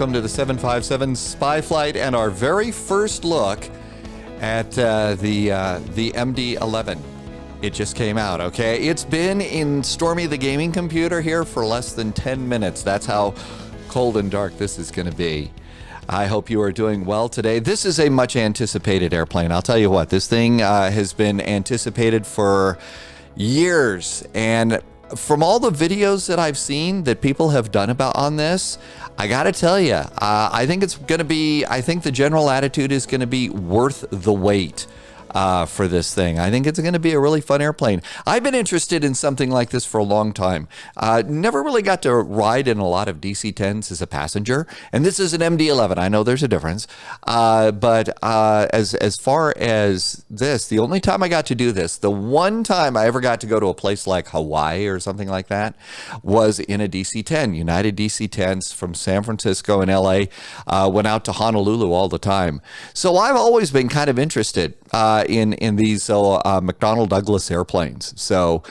welcome to the 757 Spy Flight and our very first look at the MD11. It just came out, okay? It's been in Stormy the gaming computer here for less than 10 minutes. That's how cold and dark this is going to be. I hope you are doing well today. This is a much anticipated airplane. I'll tell you what, this thing has been anticipated for years, and from all the videos that I've seen that people have done on this, I got to tell you, I think the general attitude is going to be worth the wait for this thing. I think it's going to be a really fun airplane. I've been interested in something like this for a long time. Never really got to ride in a lot of DC-10s as a passenger, and this is an MD11. I know there's a difference, but as far as this, the only time I got to do this, the one time I ever got to go to a place like Hawaii or something like that, was in a DC-10. United DC-10s from San Francisco and LA went out to Honolulu all the time. So I've always been kind of interested in these McDonnell Douglas airplanes. So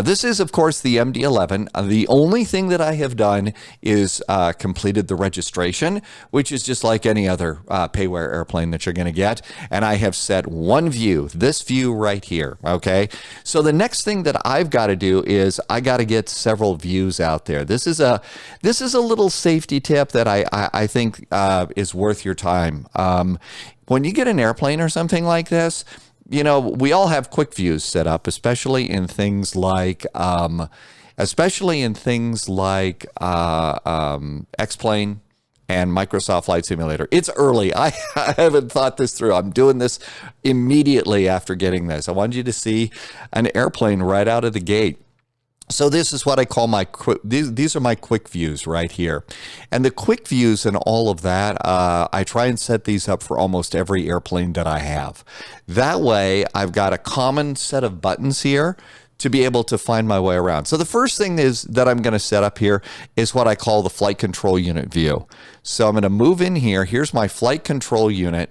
this is, of course, the MD11. The only thing that I have done is completed the registration, which is just like any other payware airplane that you're going to get. And I have set one view, this view right here. Okay. So the next thing that I've got to do is I got to get several views out there. This is a little safety tip that I think is worth your time. When you get an airplane or something like this, you know, we all have quick views set up, especially in things like X-Plane and Microsoft Flight Simulator. It's early. I haven't thought this through. I'm doing this immediately after getting this. I wanted you to see an airplane right out of the gate. So this is what I call these are my quick views right here. And the quick views and all of that, I try and set these up for almost every airplane that I have. That way, I've got a common set of buttons here to be able to find my way around. So the first thing that I'm going to set up here is what I call the flight control unit view. So I'm going to move in here. Here's my flight control unit.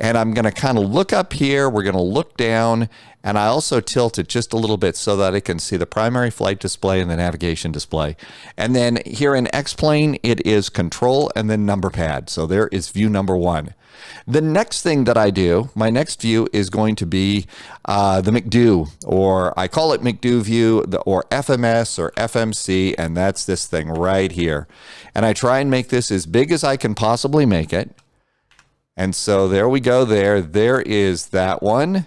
And I'm going to kind of look up here. We're going to look down. And I also tilt it just a little bit so that I can see the primary flight display and the navigation display. And then here in X-Plane, it is control and then number pad. So there is view number one. The next thing that I do, my next view is going to be the McDo, or I call it McDo view, or FMS or FMC, and that's this thing right here. And I try and make this as big as I can possibly make it. And so there we go there. There is that one.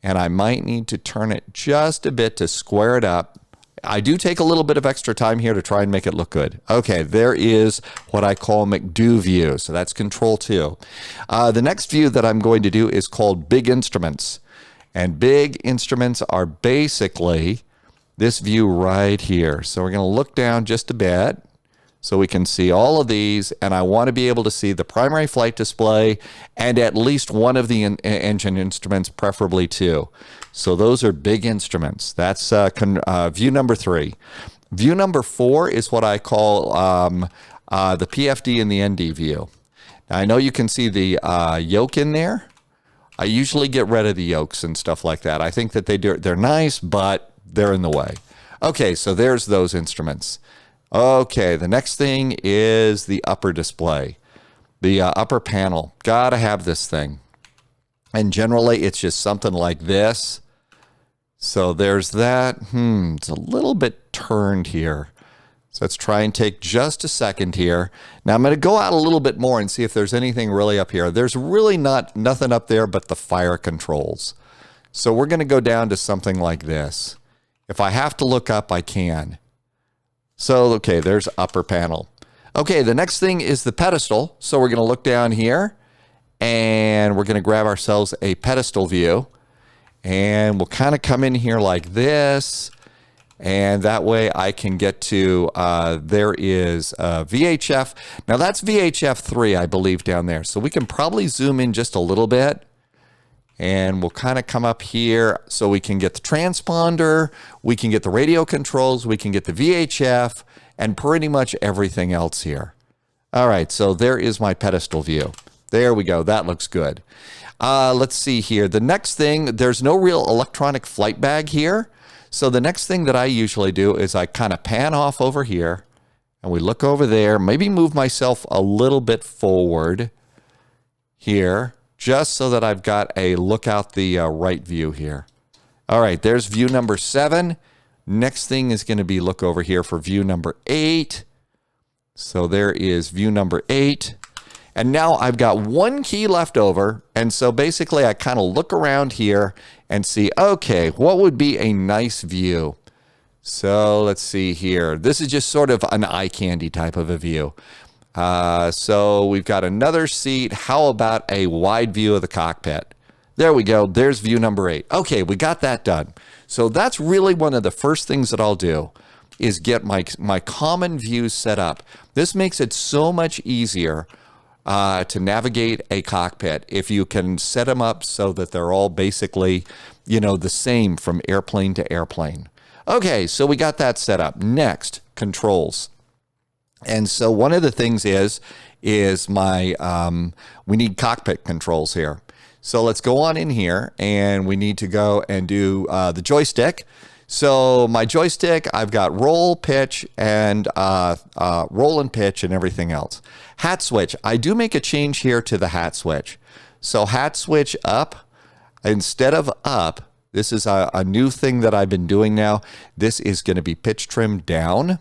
And I might need to turn it just a bit to square it up. I do take a little bit of extra time here to try and make it look good. Okay, there is what I call McDo view. So that's control 2. The next view that I'm going to do is called big instruments. And big instruments are basically this view right here. So we're going to look down just a bit so we can see all of these, and I want to be able to see the primary flight display and at least one of the engine instruments, preferably two. So those are big instruments. That's view number 3. View number 4 is what I call the PFD and the ND view. Now, I know you can see the yoke in there. I usually get rid of the yokes and stuff like that. I think that they're nice, but they're in the way. Okay, so there's those instruments. Okay, the next thing is the upper display, the upper panel. Gotta have this thing. And generally, it's just something like this. So there's that. It's a little bit turned here. So let's try and take just a second here. Now I'm going to go out a little bit more and see if there's anything really up here. There's really nothing up there but the fire controls. So we're going to go down to something like this. If I have to look up, I can. So, okay, there's upper panel. Okay, the next thing is the pedestal. So we're going to look down here and we're going to grab ourselves a pedestal view, and we'll kind of come in here like this. And that way I can get to, there is VHF. Now that's VHF 3, I believe, down there. So we can probably zoom in just a little bit. And we'll kind of come up here so we can get the transponder, we can get the radio controls, we can get the VHF, and pretty much everything else here. All right, so there is my pedestal view. There we go. That looks good. Let's see here. The next thing, there's no real electronic flight bag here. So the next thing that I usually do is I kind of pan off over here, and we look over there, maybe move myself a little bit forward here, just so that I've got a look out the right view here. All right, there's view number 7. Next thing is going to be look over here for view number 8. So there is view number 8. And now I've got one key left over. And so basically I kind of look around here and see, okay, what would be a nice view? So let's see here. This is just sort of an eye candy type of a view. So we've got another seat. How about a wide view of the cockpit? There we go. There's view number 8. Okay, we got that done. So that's really one of the first things that I'll do is get my common views set up. This makes it so much easier to navigate a cockpit if you can set them up so that they're all basically, the same from airplane to airplane. Okay, so we got that set up. Next, controls. And so one of the things is we need cockpit controls here. So let's go on in here, and we need to go and do the joystick. So my joystick, I've got roll, pitch, and roll and pitch and everything else. Hat switch, I do make a change here to the hat switch. So hat switch up, instead of up, this is a new thing that I've been doing now. This is going to be pitch trim down.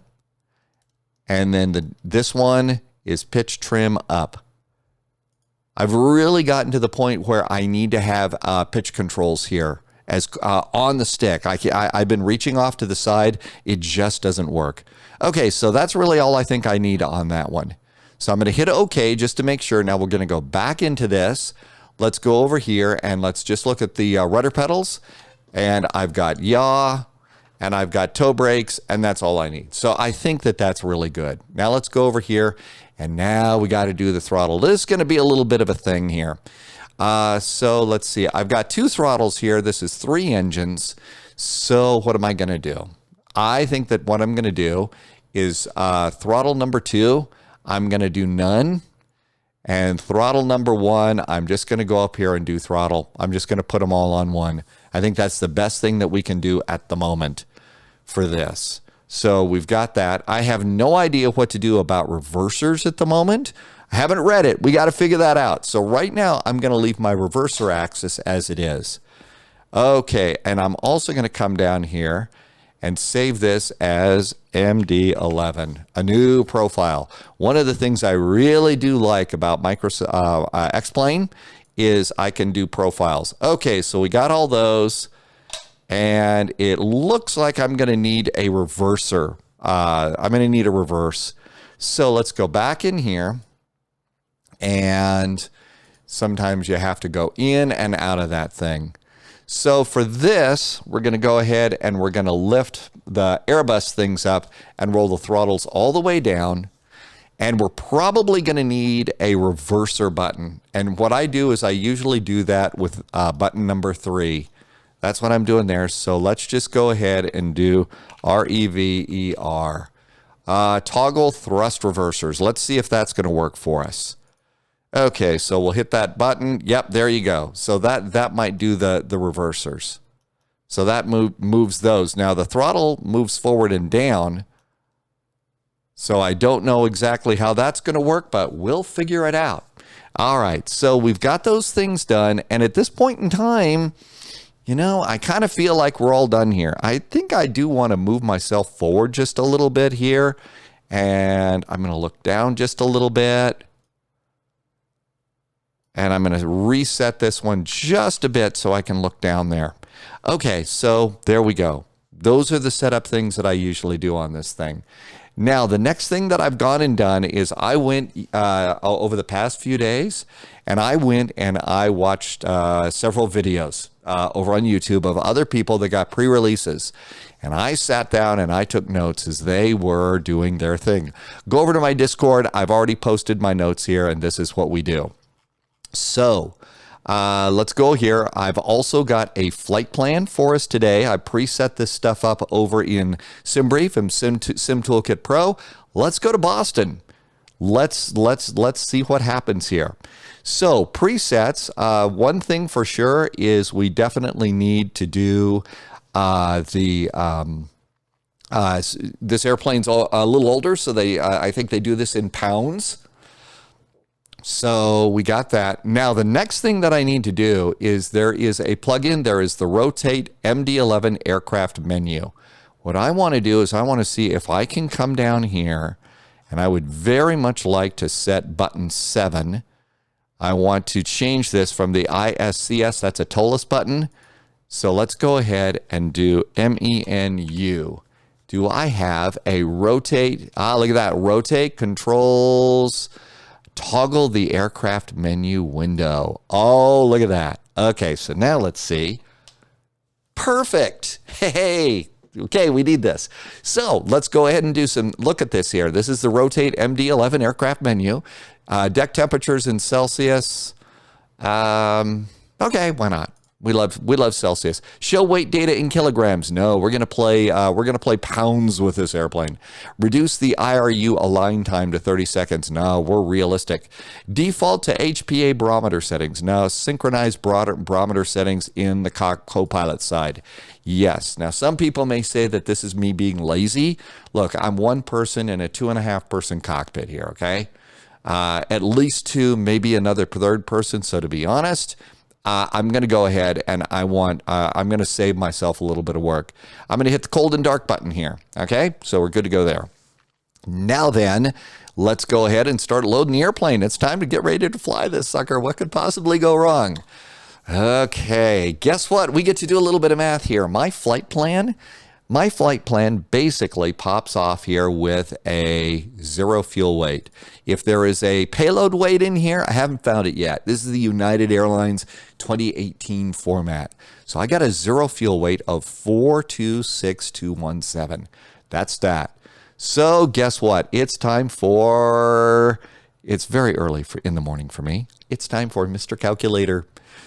And then this one is pitch trim up. I've really gotten to the point where I need to have pitch controls here as on the stick. I've been reaching off to the side. It just doesn't work. Okay, so that's really all I think I need on that one. So I'm going to hit OK just to make sure. Now we're going to go back into this. Let's go over here and let's just look at the rudder pedals. And I've got yaw, and I've got toe brakes, and that's all I need. So I think that that's really good. Now let's go over here, and now we got to do the throttle. This is going to be a little bit of a thing here. So let's see. I've got 2 throttles here. This is 3 engines. So what am I going to do? I think that what I'm going to do is throttle number 2, I'm going to do none. And throttle number 1, I'm just going to go up here and do throttle. I'm just going to put them all on 1. I think that's the best thing that we can do at the moment for this. So we've got that. I have no idea what to do about reversers at the moment. I haven't read it. We got to figure that out. So right now I'm going to leave my reverser axis as it is. Okay, and I'm also going to come down here and save this as MD11, a new profile. One of the things I really do like about X-Plane is I can do profiles. Okay, so we got all those, and it looks like I'm going to need a reverser. I'm going to need a reverse. So let's go back in here, and sometimes you have to go in and out of that thing. So for this, we're going to go ahead and we're going to lift the Airbus things up and roll the throttles all the way down. And we're probably going to need a reverser button. And what I do is I usually do that with button number 3. That's what I'm doing there. So let's just go ahead and do REVER. Toggle thrust reversers. Let's see if that's going to work for us. Okay, so we'll hit that button. Yep, there you go. So that might do the reversers. So that moves those. Now the throttle moves forward and down. So I don't know exactly how that's going to work, but we'll figure it out. All right, so we've got those things done. And at this point in time, I kind of feel like we're all done here. I think I do want to move myself forward just a little bit here. And I'm going to look down just a little bit. And I'm going to reset this one just a bit so I can look down there. Okay, so there we go. Those are the setup things that I usually do on this thing. Now, the next thing that I've gone and done is I went over the past few days, and I went and I watched several videos over on YouTube of other people that got pre-releases. And I sat down and I took notes as they were doing their thing. Go over to my Discord. I've already posted my notes here, and this is what we do. So let's go here. I've also got a flight plan for us today. I preset this stuff up over in SimBrief and Sim Toolkit Pro. Let's go to Boston. Let's see what happens here. So presets, one thing for sure is we definitely need to do the This airplane's a little older, so I think they do this in pounds. So we got that. Now, the next thing that I need to do is there is a plugin. There is the Rotate MD11 aircraft menu. What I want to do is I want to see if I can come down here, and I would very much like to set button 7. I want to change this from the ISCS, that's a TOLUS button. So let's go ahead and do MENU. Do I have a rotate? Look at that. Rotate controls. Toggle the aircraft menu window. Oh, look at that. Okay, so now let's see. Perfect. Hey. Okay, we need this. So let's go ahead and do some, look at this here. This is the Rotate MD11 aircraft menu. Deck temperatures in Celsius. Okay, why not? We love Celsius. Show weight data in kilograms. No, we're gonna play pounds with this airplane. Reduce the IRU align time to 30 seconds. No, we're realistic. Default to HPA barometer settings. No, synchronize barometer settings in the co-pilot side. Yes. Now, some people may say that this is me being lazy. Look, I'm one person in a 2.5 person cockpit here. Okay, at least 2, maybe another third person. So to be honest, I'm going to go ahead and I'm going to save myself a little bit of work. I'm going to hit the cold and dark button here. Okay, so we're good to go there. Now then, let's go ahead and start loading the airplane. It's time to get ready to fly this sucker. What could possibly go wrong? Okay, guess what? We get to do a little bit of math here. My flight plan basically pops off here with a 0 fuel weight. If there is a payload weight in here, I haven't found it yet. This is the United Airlines 2018 format. So I got a 0 fuel weight of 426217. That's that. So guess what? It's very early in the morning for me. It's time for Mr. Calculator.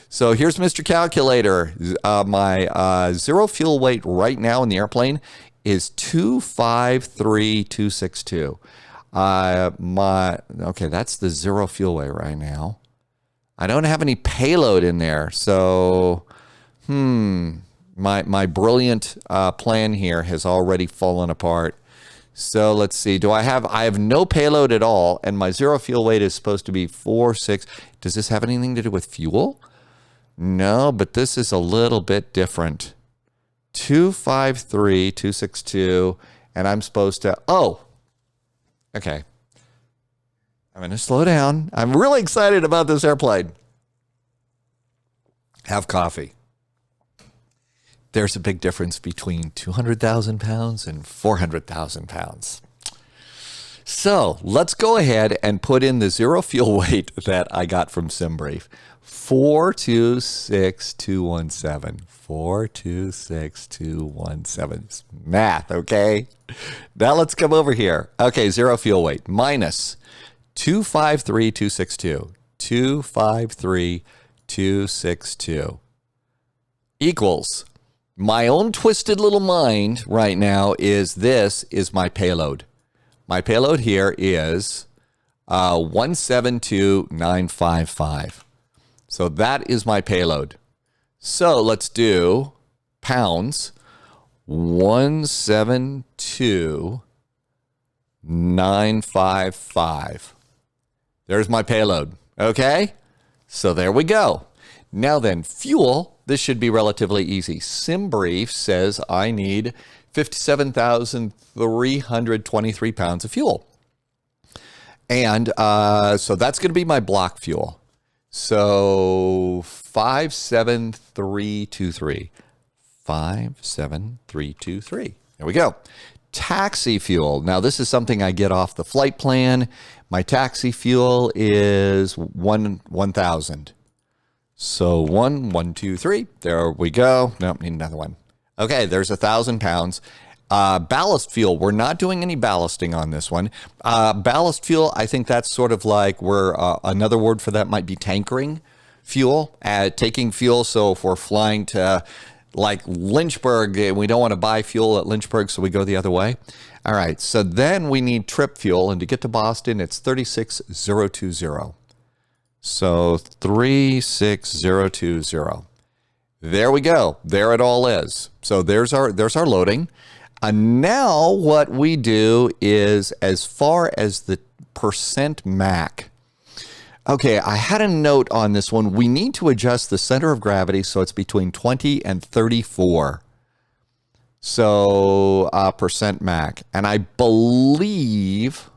So here's Mr. Calculator. My 0 fuel weight right now in the airplane is 253,262. Okay, that's the 0 fuel weight right now. I don't have any payload in there, so my brilliant plan here has already fallen apart. So let's see. I have no payload at all, and my 0 fuel weight is supposed to be 46. Does this have anything to do with fuel? No, but this is a little bit different. 253,262, and I'm supposed to, okay. I'm going to slow down. I'm really excited about this airplane. Have coffee. There's a big difference between 200,000 pounds and 400,000 pounds. So let's go ahead and put in the 0 fuel weight that I got from SimBrief. 426217. 426217. Math, okay? Now let's come over here. Okay, 0 fuel weight minus 253,262. 253,262 equals, my own twisted little mind right now is this is my payload. My payload here is 172,955. So that is my payload. So let's do pounds. 172,955. There's my payload. Okay? So there we go. Now then, fuel. This should be relatively easy. SimBrief says I need 57,323 pounds of fuel. And so that's going to be my block fuel. So 57323. 57323. There we go. Taxi fuel. Now, this is something I get off the flight plan. My taxi fuel is 1,000. So 123. There we go. Nope, need another one. Okay, there's 1,000 pounds. Ballast fuel. We're not doing any ballasting on this one. Ballast fuel, I think that's sort of like another word for that might be tankering fuel, taking fuel. So if we're flying to like Lynchburg, we don't want to buy fuel at Lynchburg, so we go the other way. All right, so then we need trip fuel, and to get to Boston, it's 36,020. So 36020. There we go. There it all is. So there's our loading. And now what we do is, as far as the percent Mach. Okay, I had a note on this one. We need to adjust the center of gravity so it's between 20 and 34. So percent Mach. And I believe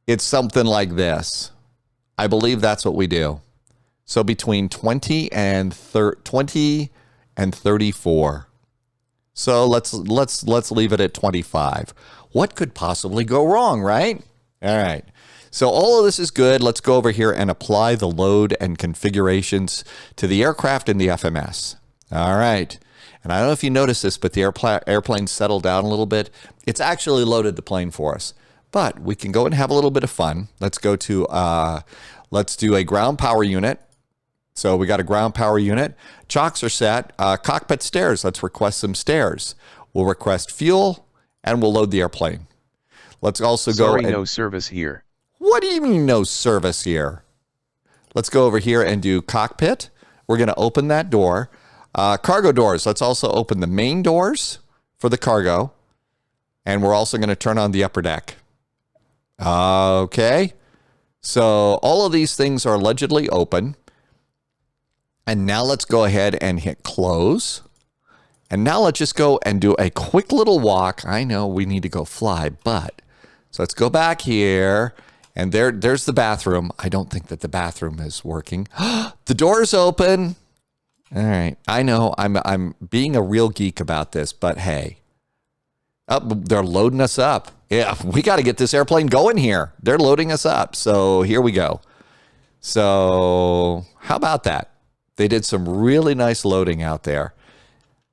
it's something like this. I believe that's what we do. So between 20 and 34. So let's leave it at 25. What could possibly go wrong, right? All right. So all of this is good. Let's go over here and apply the load and configurations to the aircraft and the FMS. All right. And I don't know if you noticed this, but the airplane settled down a little bit. It's actually loaded the plane for us. But we can go and have a little bit of fun. Let's go to, let's do a ground power unit. So we got a ground power unit. Chocks are set. Cockpit stairs. Let's request some stairs. We'll request fuel, and we'll load the airplane. Let's also go. Sorry, no service here. What do you mean no service here? Let's go over here and do cockpit. We're going to open that door. Cargo doors. Let's also open the main doors for the cargo. And we're also going to turn on the upper deck. Okay. So all of these things are allegedly open. And now let's go ahead and hit close. And now let's just go and do a quick little walk. I know we need to go fly, but so let's go back here. And there's the bathroom. I don't think that the bathroom is working. The door's open. All right. I know I'm being a real geek about this, but hey. They're loading us up. Yeah, we got to get this airplane going here. They're loading us up. So here we go. So how about that? They did some really nice loading out there.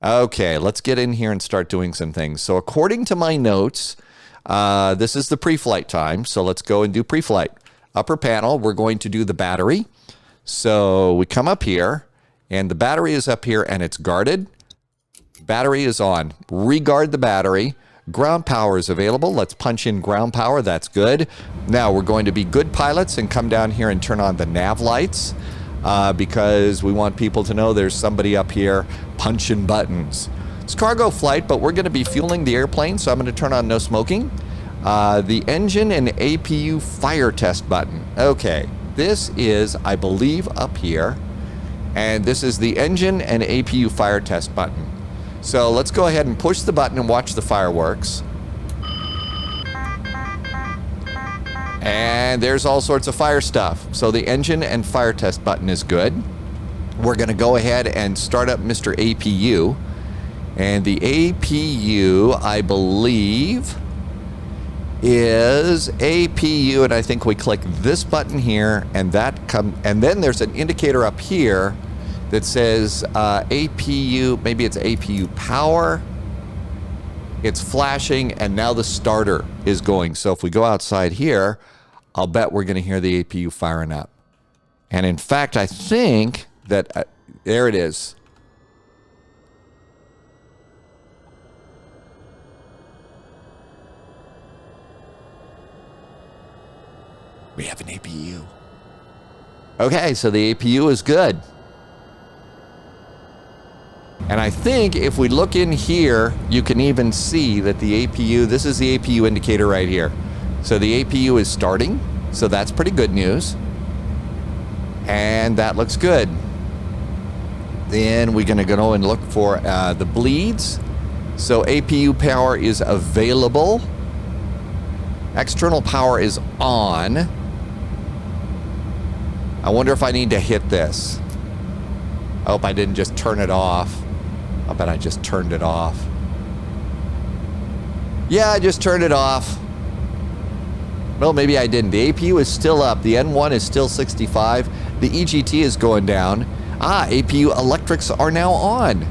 Okay, let's get in here and start doing some things. So according to my notes, this is the pre-flight time. So let's go and do pre-flight. Upper panel, we're going to do the battery. So we come up here, and the battery is up here, and it's guarded. Battery is on. Reguard the battery. Ground power is available. Let's punch in ground power. That's good. Now we're going to be good pilots and come down here and turn on the nav lights because we want people to know there's somebody up here punching buttons. It's cargo flight, but we're going to be fueling the airplane, so I'm going to turn on no smoking. The engine and APU fire test button. Okay, this is, I believe, up here, and this is the engine and APU fire test button. So let's go ahead and push the button and watch the fireworks. And there's all sorts of fire stuff. So the engine and fire test button is good. We're going to go ahead and start up Mr. APU. And the APU, I believe, is APU. And I think we click this button here, and and then there's an indicator up here that says APU, maybe it's APU power. It's flashing, and now the starter is going. So if we go outside here, I'll bet we're going to hear the APU firing up. And in fact, I think that, there it is. We have an APU. Okay, so the APU is good. And I think if we look in here, you can even see that the APU, this is the APU indicator right here. So the APU is starting. So that's pretty good news. And that looks good. Then we're going to go and look for the bleeds. So APU power is available. External power is on. I wonder if I need to hit this. I hope I didn't just turn it off. I bet I just turned it off. Yeah, I just turned it off. Well, maybe I didn't. The APU is still up. The N1 is still 65. The EGT is going down. APU electrics are now on.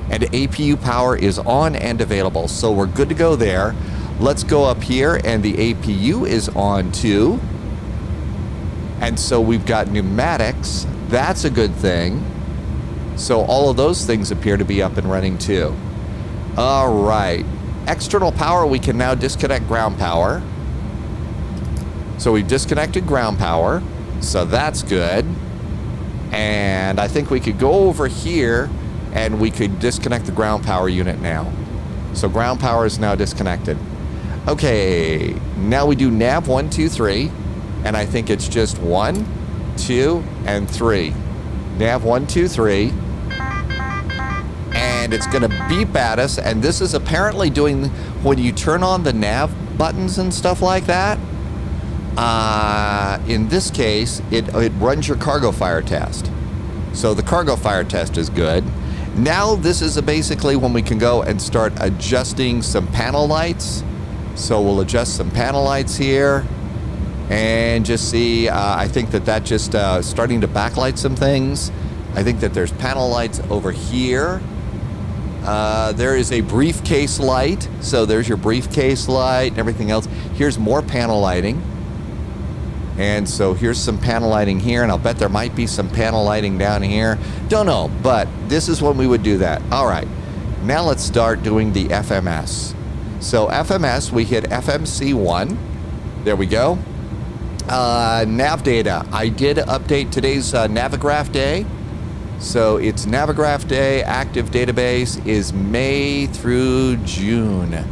And APU power is on and available. So we're good to go there. Let's go up here, and the APU is on too. And so we've got pneumatics. That's a good thing. So all of those things appear to be up and running too. All right. External power, we can now disconnect ground power. So we've disconnected ground power. So that's good. And I think we could go over here and we could disconnect the ground power unit now. So ground power is now disconnected. Okay, now we do nav 1, 2, 3, and I think it's just 1, 2, and 3. Nav 1, 2, 3. And it's going to beep at us, and this is apparently doing, when you turn on the nav buttons and stuff like that, in this case, it runs your cargo fire test. So the cargo fire test is good. Now this is basically when we can go and start adjusting some panel lights. So we'll adjust some panel lights here and just see, I think that just starting to backlight some things. I think that there's panel lights over here. There is a briefcase light. So there's your briefcase light and everything else. Here's more panel lighting. And so here's some panel lighting here, and I'll bet there might be some panel lighting down here. Don't know, but this is when we would do that. All right, now let's start doing the FMS. So FMS, we hit FMC1. There we go. Nav data. I did update today's Navigraph day. So it's Navigraph day. Active database is May through June.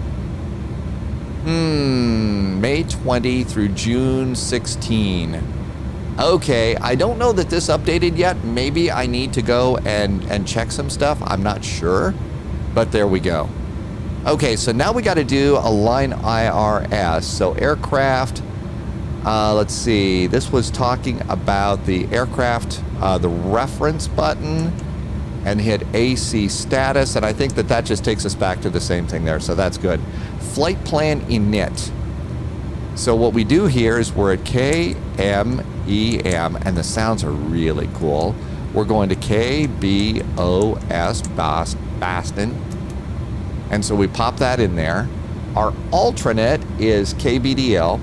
May 20 through June 16. Okay, I don't know that this updated yet. Maybe I need to go and check some stuff. I'm not sure, but there we go. Okay, so now we got to do a line IRS. So aircraft, let's see. This was talking about the aircraft, the reference button, and hit AC status, and I think that just takes us back to the same thing there, so that's good. Flight plan init. So what we do here is we're at KMEM, and the sounds are really cool. We're going to KBOS, Boston, and so we pop that in there. Our alternate is KBDL.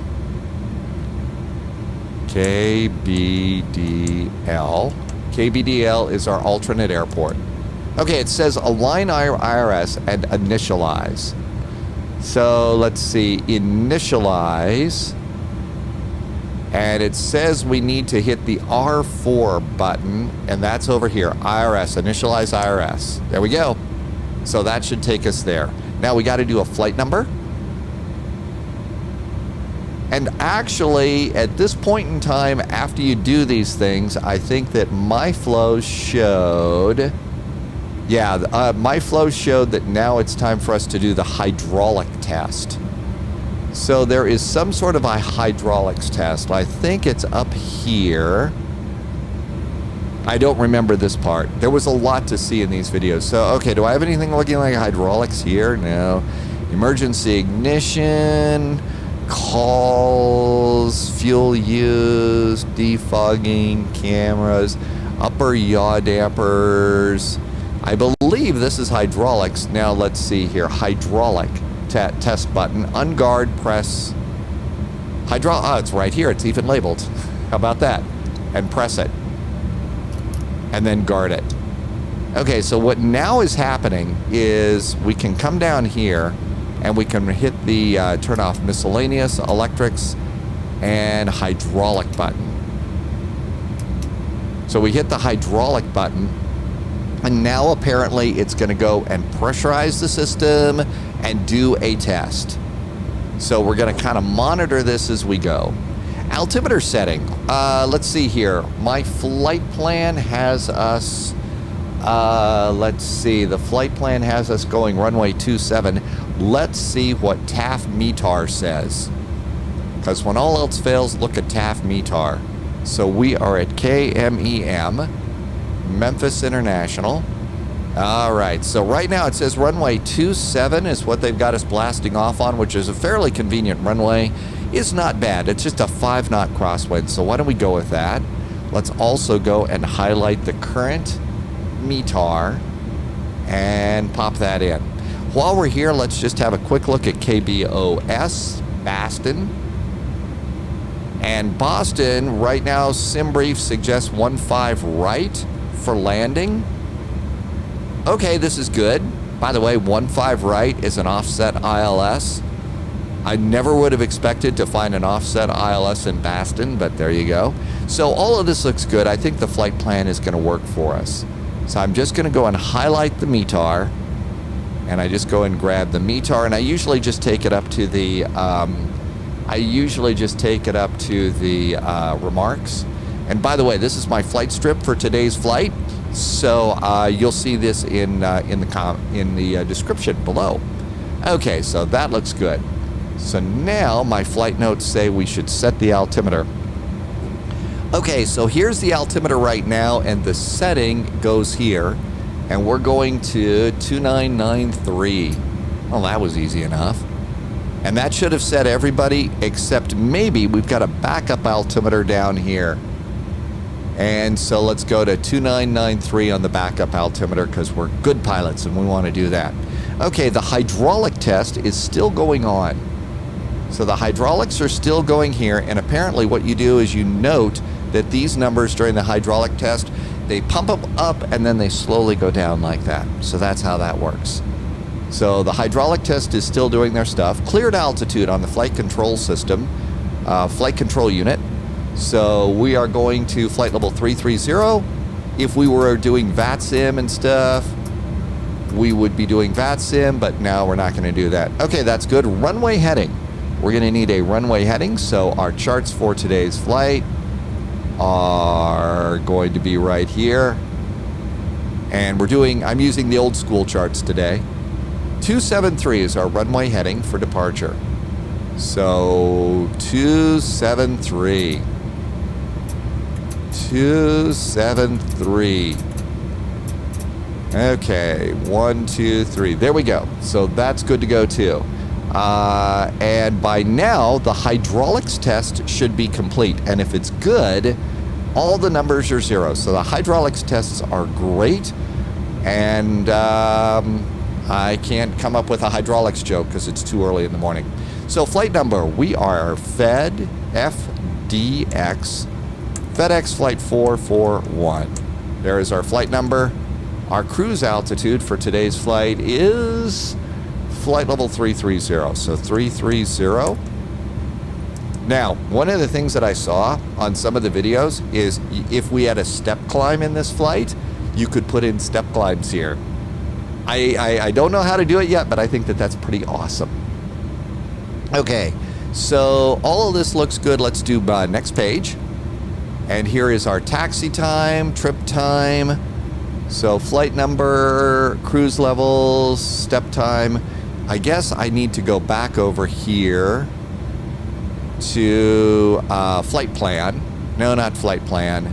KBDL. KBDL is our alternate airport. Okay, it says align IRS and initialize. So let's see, initialize. And it says we need to hit the R4 button, and that's over here, IRS, initialize IRS. There we go. So that should take us there. Now we got to do a flight number. And actually, at this point in time, after you do these things, I think that my flows showed, my flows showed that now it's time for us to do the hydraulic test. So there is some sort of a hydraulics test. I think it's up here. I don't remember this part. There was a lot to see in these videos. So, okay, do I have anything looking like hydraulics here? No. Emergency ignition, calls, fuel use, defogging, cameras, upper yaw dampers. I believe this is hydraulics. Now let's see here. Hydraulic test button. Unguard, press. It's right here. It's even labeled. How about that? And press it. And then guard it. Okay, so what now is happening is we can come down here and we can hit the turn off miscellaneous, electrics, and hydraulic button. So we hit the hydraulic button, and now apparently it's going to go and pressurize the system and do a test. So we're going to kind of monitor this as we go. Altimeter setting. Let's see here. My flight plan has us, let's see, the flight plan has us going runway 27. Let's see what TAF METAR says. Because when all else fails, look at TAF METAR. So we are at KMEM, Memphis International. All right, so right now it says runway 27 is what they've got us blasting off on, which is a fairly convenient runway. It's not bad. It's just a 5-knot crosswind, so why don't we go with that? Let's also go and highlight the current METAR and pop that in. While we're here, let's just have a quick look at KBOS, Boston. And Boston, right now, SimBrief suggests 15 right for landing. Okay, this is good. By the way, 15 right is an offset ILS. I never would have expected to find an offset ILS in Boston, but there you go. So all of this looks good. I think the flight plan is going to work for us. So I'm just going to go and highlight the METAR, and I just go and grab the METAR, and I usually just take it up to the remarks. And by the way, this is my flight strip for today's flight, so you'll see this in the description below. Okay, so that looks good. So now my flight notes say we should set the altimeter. Okay, so here's the altimeter right now, and the setting goes here, and we're going to 2993. Well, that was easy enough. And that should have set everybody, except maybe we've got a backup altimeter down here. And so let's go to 2993 on the backup altimeter, because we're good pilots and we want to do that. Okay, the hydraulic test is still going on. So the hydraulics are still going here, and apparently what you do is you note that these numbers during the hydraulic test, they pump up and then they slowly go down like that. So that's how that works. So the hydraulic test is still doing their stuff. Cleared altitude on the flight control system, flight control unit. So we are going to flight level 330. If we were doing VATSIM and stuff, we would be doing VATSIM, but now we're not going to do that. Okay, that's good. Runway heading. We're going to need a runway heading, so our charts for today's flight are going to be right here. And I'm using the old school charts today. 273 is our runway heading for departure. So 273. 273. Okay, 1, 2, 3. There we go. So that's good to go too. And by now, the hydraulics test should be complete. And if it's good, all the numbers are 0. So the hydraulics tests are great. And I can't come up with a hydraulics joke because it's too early in the morning. So flight number, we are FedFDX, FedEx Flight 441. There is our flight number. Our cruise altitude for today's flight is flight level 330, so 330. Now, one of the things that I saw on some of the videos is if we had a step climb in this flight, you could put in step climbs here. I don't know how to do it yet, but I think that that's pretty awesome. Okay, so all of this looks good. Let's do next page. And here is our taxi time, trip time. So flight number, cruise levels, step time. I guess I need to go back over here to flight plan. No, not flight plan.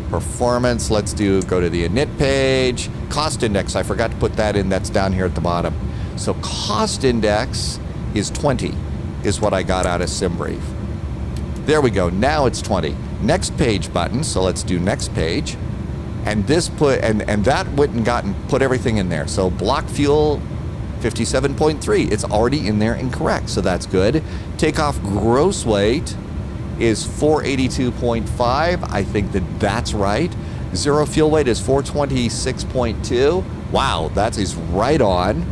Performance, let's go to the init page. Cost index, I forgot to put that in. That's down here at the bottom. So cost index is 20, is what I got out of SimBrief. There we go, now it's 20. Next page button, so let's do next page. And this that went and put everything in there. So block fuel 57.3, it's already in there incorrect, so that's good. Takeoff gross weight is 482.5. I think that's right. Zero fuel weight is 426.2. Wow, that is right on.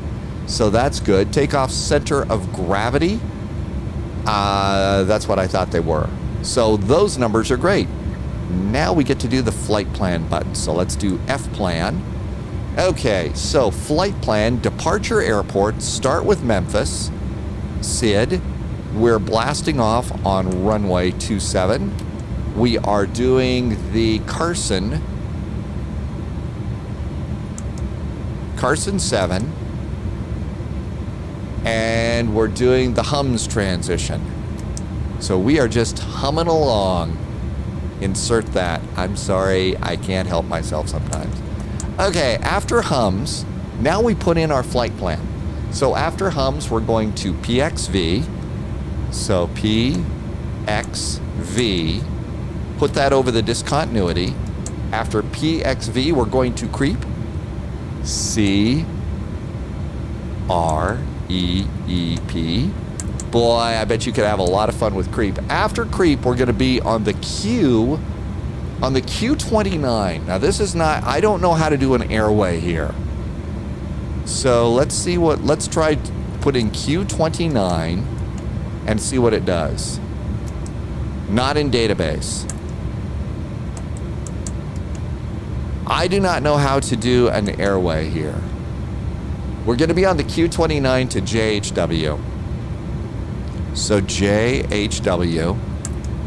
So that's good. Takeoff center of gravity. That's what I thought they were. So those numbers are great. Now we get to do the flight plan button. So let's do F plan. Okay, so flight plan, departure airport, start with Memphis, SID. We're blasting off on runway 27. We are doing the Carson 7. And we're doing the hums transition. So we are just humming along. Insert that. I'm sorry, I can't help myself sometimes. Okay, after hums, now we put in our flight plan. So after hums, we're going to PXV. So PXV, put that over the discontinuity. After PXV, we're going to creep. CREEP. Boy, I bet you could have a lot of fun with creep. After creep, we're going to be on the Q29. Now this is not, I don't know how to do an airway here. So let's try putting Q29 and see what it does. Not in database. I do not know how to do an airway here. We're going to be on the Q29 to JHW. So JHW,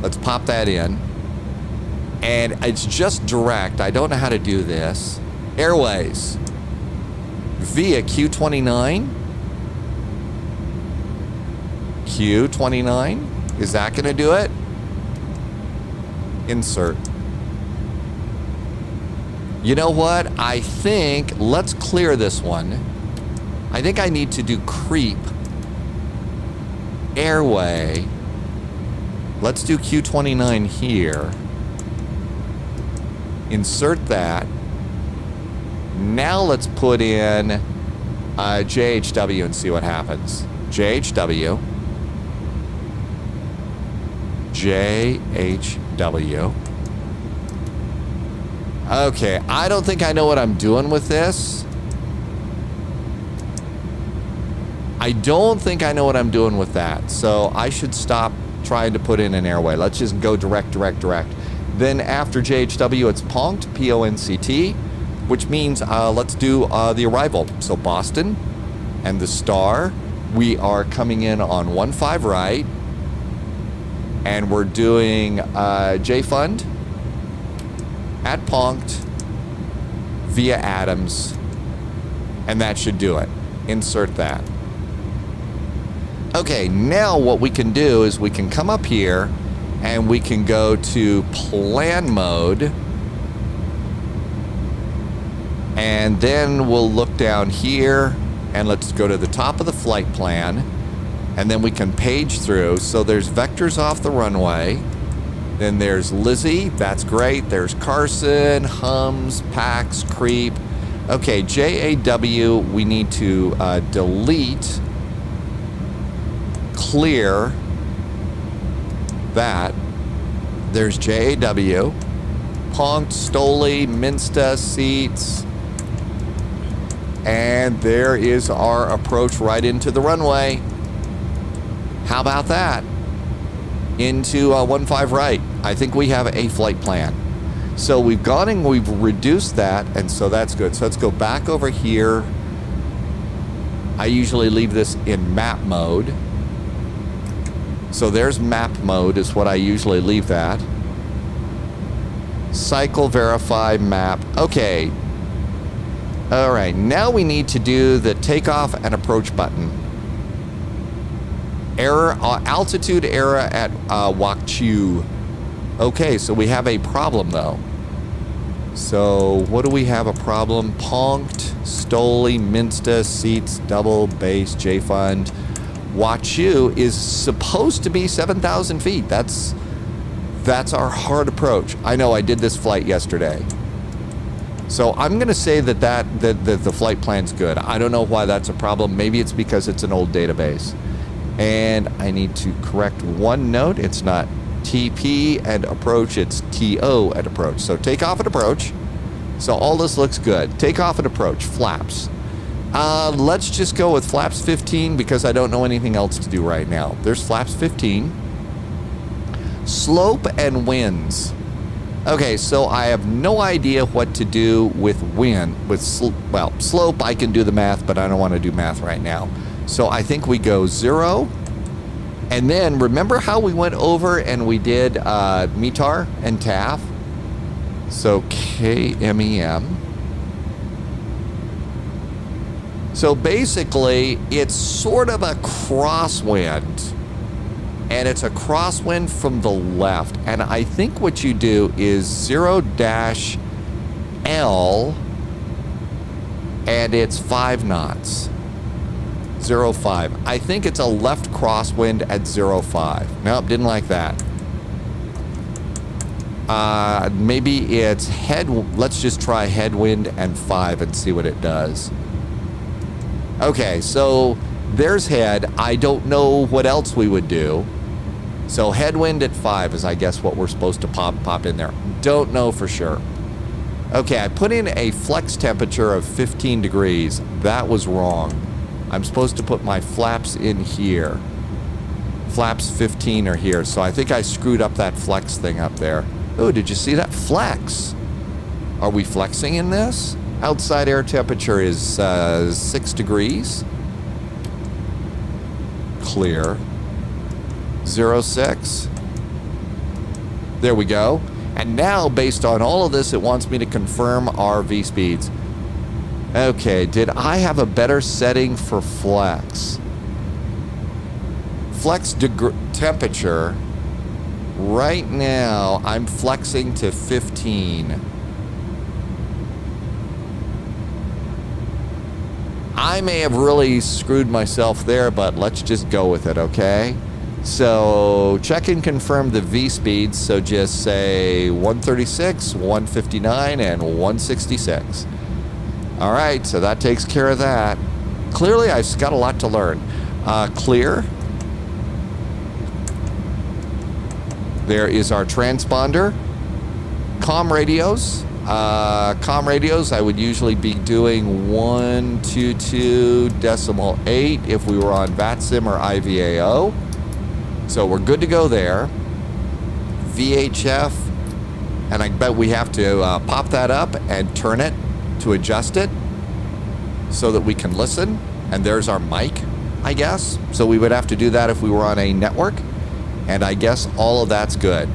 let's pop that in. And it's just direct. I don't know how to do this. Airways via Q29. Q29. Is that going to do it? Insert. You know what? I think, let's clear this one. I think I need to do creep. Airway. Let's do Q29 here. Insert that. Now let's put in JHW and see what happens. JHW. JHW. Okay, I don't think I know what I'm doing with this. I don't think I know what I'm doing with that. So I should stop trying to put in an airway. Let's just go direct, direct, direct. Then after JHW, it's PONCT, P-O-N-C-T, which means let's do the arrival. So Boston and the star, we are coming in on 15 right. And we're doing J-Fund at PONCT via Adams. And that should do it. Insert that. Okay, now what we can do is we can come up here and we can go to plan mode. And then we'll look down here and let's go to the top of the flight plan. And then we can page through. So there's vectors off the runway. Then there's Lizzie. That's great. There's Carson, hums, packs, creep. Okay, JAW, we need to delete, clear that. There's JAW, PONCT, Stoli, Minsta, seats. And there is our approach right into the runway. How about that? Into 15 right. I think we have a flight plan. So we've gone and we've reduced that, and so that's good. So let's go back over here. I usually leave this in map mode. So there's map mode is what I usually leave that. Cycle, verify, map. Okay. All right, now we need to do the takeoff and approach button. Error, altitude error at Wakchu. Okay, so we have a problem though. So what do we have a problem? PONCT, Stoli, Minsta, seats, double, base, J-Fund. Wakchu is supposed to be 7,000 feet. That's our hard approach. I know I did this flight yesterday. So I'm going to say that the flight plan's good. I don't know why that's a problem. Maybe it's because it's an old database. And I need to correct one note. It's not TP and approach, it's TO at approach. So takeoff and approach. So all this looks good. Takeoff and approach, flaps. Let's just go with flaps 15 because I don't know anything else to do right now. There's flaps 15. Slope and winds. Okay, so I have no idea what to do with wind. Well, slope, I can do the math, but I don't want to do math right now. So I think we go 0. And then remember how we went over and we did METAR and TAF? So KMEM. So basically, it's sort of a crosswind. And it's a crosswind from the left. And I think what you do is 0-L and it's 5 knots. 0.5. I think it's a left crosswind at 0.5. Nope, didn't like that. Maybe it's head. Let's just try headwind and 5 and see what it does. Okay, so there's head. I don't know what else we would do. So headwind at 5 is, I guess, what we're supposed to pop in there. Don't know for sure. Okay, I put in a flex temperature of 15 degrees. That was wrong. I'm supposed to put my flaps in here. Flaps 15 are here. So I think I screwed up that flex thing up there. Oh, did you see that? Flex. Are we flexing in this? Outside air temperature is 6 degrees. Clear. 06. There we go. And now, based on all of this, it wants me to confirm our V speeds. Okay, did I have a better setting for flex? Flex temperature. Right now, I'm flexing to 15. I may have really screwed myself there, but let's just go with it, okay? So check and confirm the V speeds. So just say 136, 159, and 166. All right, so that takes care of that. Clearly, I've got a lot to learn. Clear. There is our transponder. COM radios. I would usually be doing 122.8 if we were on VATSIM or IVAO. So we're good to go there. VHF, and I bet we have to pop that up and turn it to adjust it so that we can listen. And there's our mic, I guess. So we would have to do that if we were on a network. And I guess all of that's good.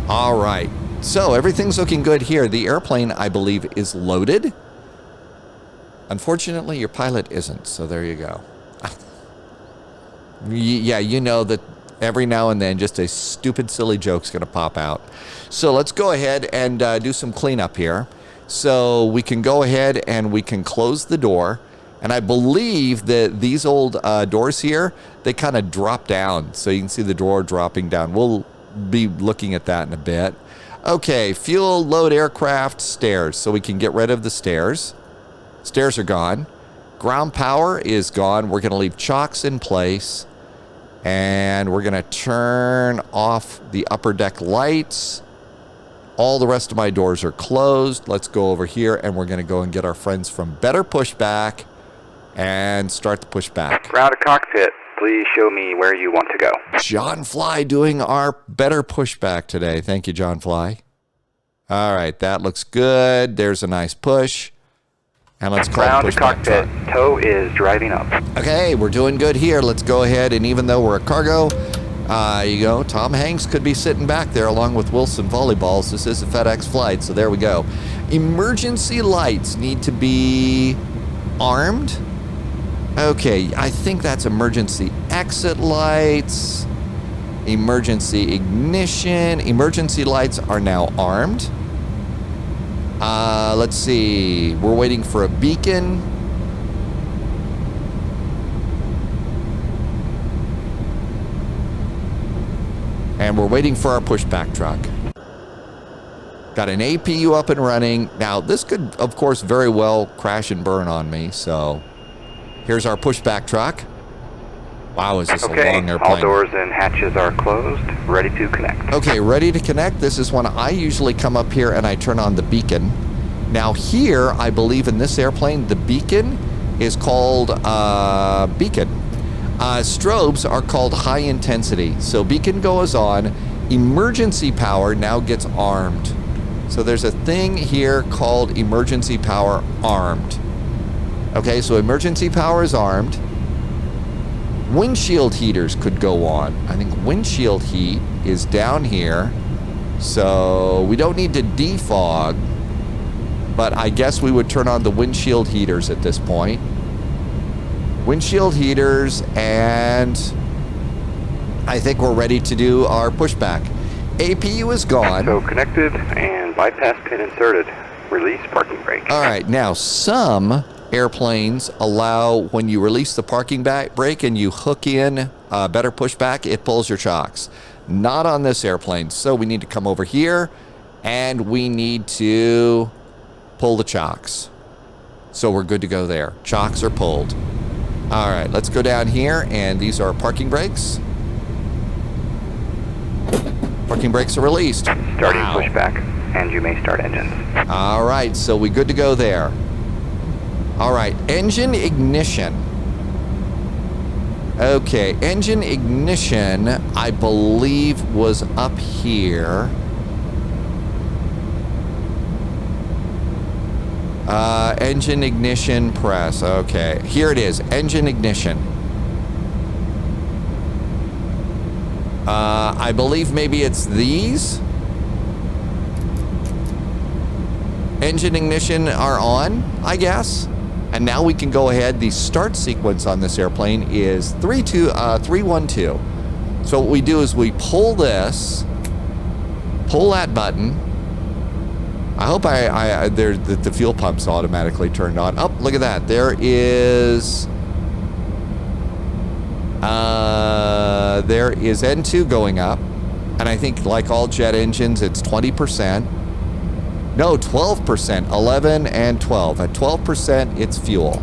All right. So everything's looking good here. The airplane, I believe, is loaded. Unfortunately, your pilot isn't. So there you go. Yeah, you know that every now and then just a stupid, silly joke's going to pop out. So let's go ahead and do some cleanup here. So we can go ahead and we can close the door. And I believe that these old doors here, they kind of drop down. So you can see the door dropping down. We'll be looking at that in a bit. Okay, fuel, load aircraft, stairs. So we can get rid of the stairs. Stairs are gone. Ground power is gone. We're going to leave chocks in place. And we're going to turn off the upper deck lights. All the rest of my doors are closed. Let's go over here and we're going to go and get our friends from Better Pushback and start the pushback. Route to cockpit. Please show me where you want to go. John Fly doing our Better Pushback today. Thank you, John Fly. All right, that looks good. There's a nice push. And let's call Route the to pushback cockpit. truck. Tow is driving up. Okay, we're doing good here. Let's go ahead, and even though we're a cargo, you go, Tom Hanks could be sitting back there along with Wilson Volleyballs. This is a FedEx flight, so there we go. Emergency lights need to be armed. Okay, I think that's emergency exit lights, emergency ignition. Emergency lights are now armed. Let's see. We're waiting for a beacon. And we're waiting for our pushback truck. Got an APU up and running. Now, this could, of course, very well crash and burn on me, so here's our pushback truck. Wow, is this a long airplane? All doors and hatches are closed. Ready to connect. Okay, ready to connect. This is when I usually come up here and I turn on the beacon. Now here, I believe in this airplane, the beacon is called beacon. Strobes are called high intensity. So beacon goes on. Emergency power now gets armed. So there's a thing here called emergency power armed. Okay, so emergency power is armed. Windshield heaters could go on. I think windshield heat is down here. So we don't need to defog, but I guess we would turn on the windshield heaters at this point. Windshield heaters, and I think we're ready to do our pushback. APU is gone. So connected and bypass pin inserted. Release parking brake. All right, now some airplanes allow when you release the parking brake and you hook in Better Pushback, it pulls your chocks. Not on this airplane. So we need to come over here and we need to pull the chocks. So we're good to go there. Chocks are pulled. All right, let's go down here, and these are parking brakes. Parking brakes are released. Starting pushback, and you may start engines. All right, so we good to go there. All right, engine ignition. Okay, engine ignition, I believe, was up here. Engine ignition press. Okay, here it is. Engine ignition. I believe maybe it's these. Engine ignition are on, I guess. And now we can go ahead. The start sequence on this airplane is 312. So what we do is we pull this, pull that button. I hope the fuel pump's automatically turned on. Oh, look at that. There is N2 going up. And I think like all jet engines, it's 20%. No, 12%. 11 and 12. At 12%, it's fuel.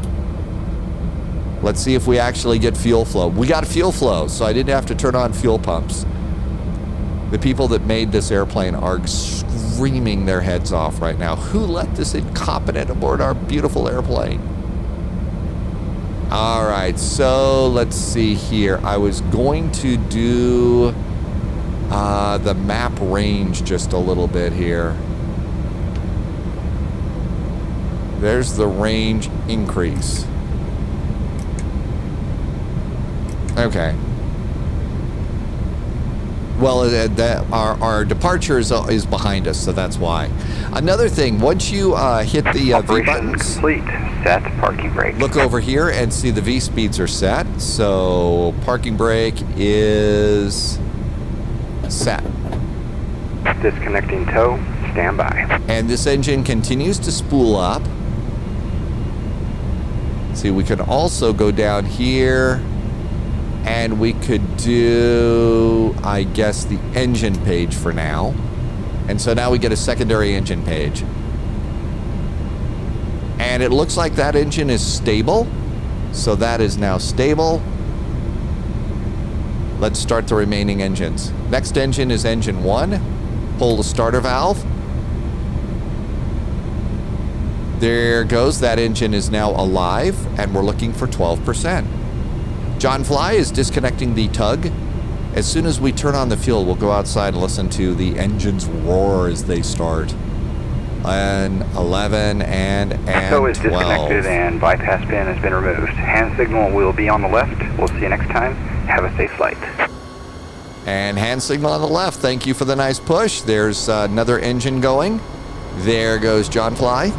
Let's see if we actually get fuel flow. We got fuel flow, so I didn't have to turn on fuel pumps. The people that made this airplane are screaming their heads off right now. Who let this incompetent aboard our beautiful airplane? All right, so let's see here. I was going to do the map range just a little bit here. There's the range increase. Okay. Well, our departure is behind us, so that's why. Another thing, once you hit the V buttons, complete. Set parking brake. Look over here and see the V speeds are set. So parking brake is set. Disconnecting tow. Stand by. And this engine continues to spool up. See, we could also go down here and we could do, I guess, the engine page for now. And so now we get a secondary engine page. And it looks like that engine is stable. So that is now stable. Let's start the remaining engines. Next engine is engine 1. Pull the starter valve. There goes. That engine is now alive, and we're looking for 12%. John Fly is disconnecting the tug. As soon as we turn on the fuel, we'll go outside and listen to the engines roar as they start. And 11 and tow is 12. Disconnected and bypass pin has been removed. Hand signal will be on the left. We'll see you next time. Have a safe flight. And hand signal on the left. Thank you for the nice push. There's another engine going. There goes John Fly.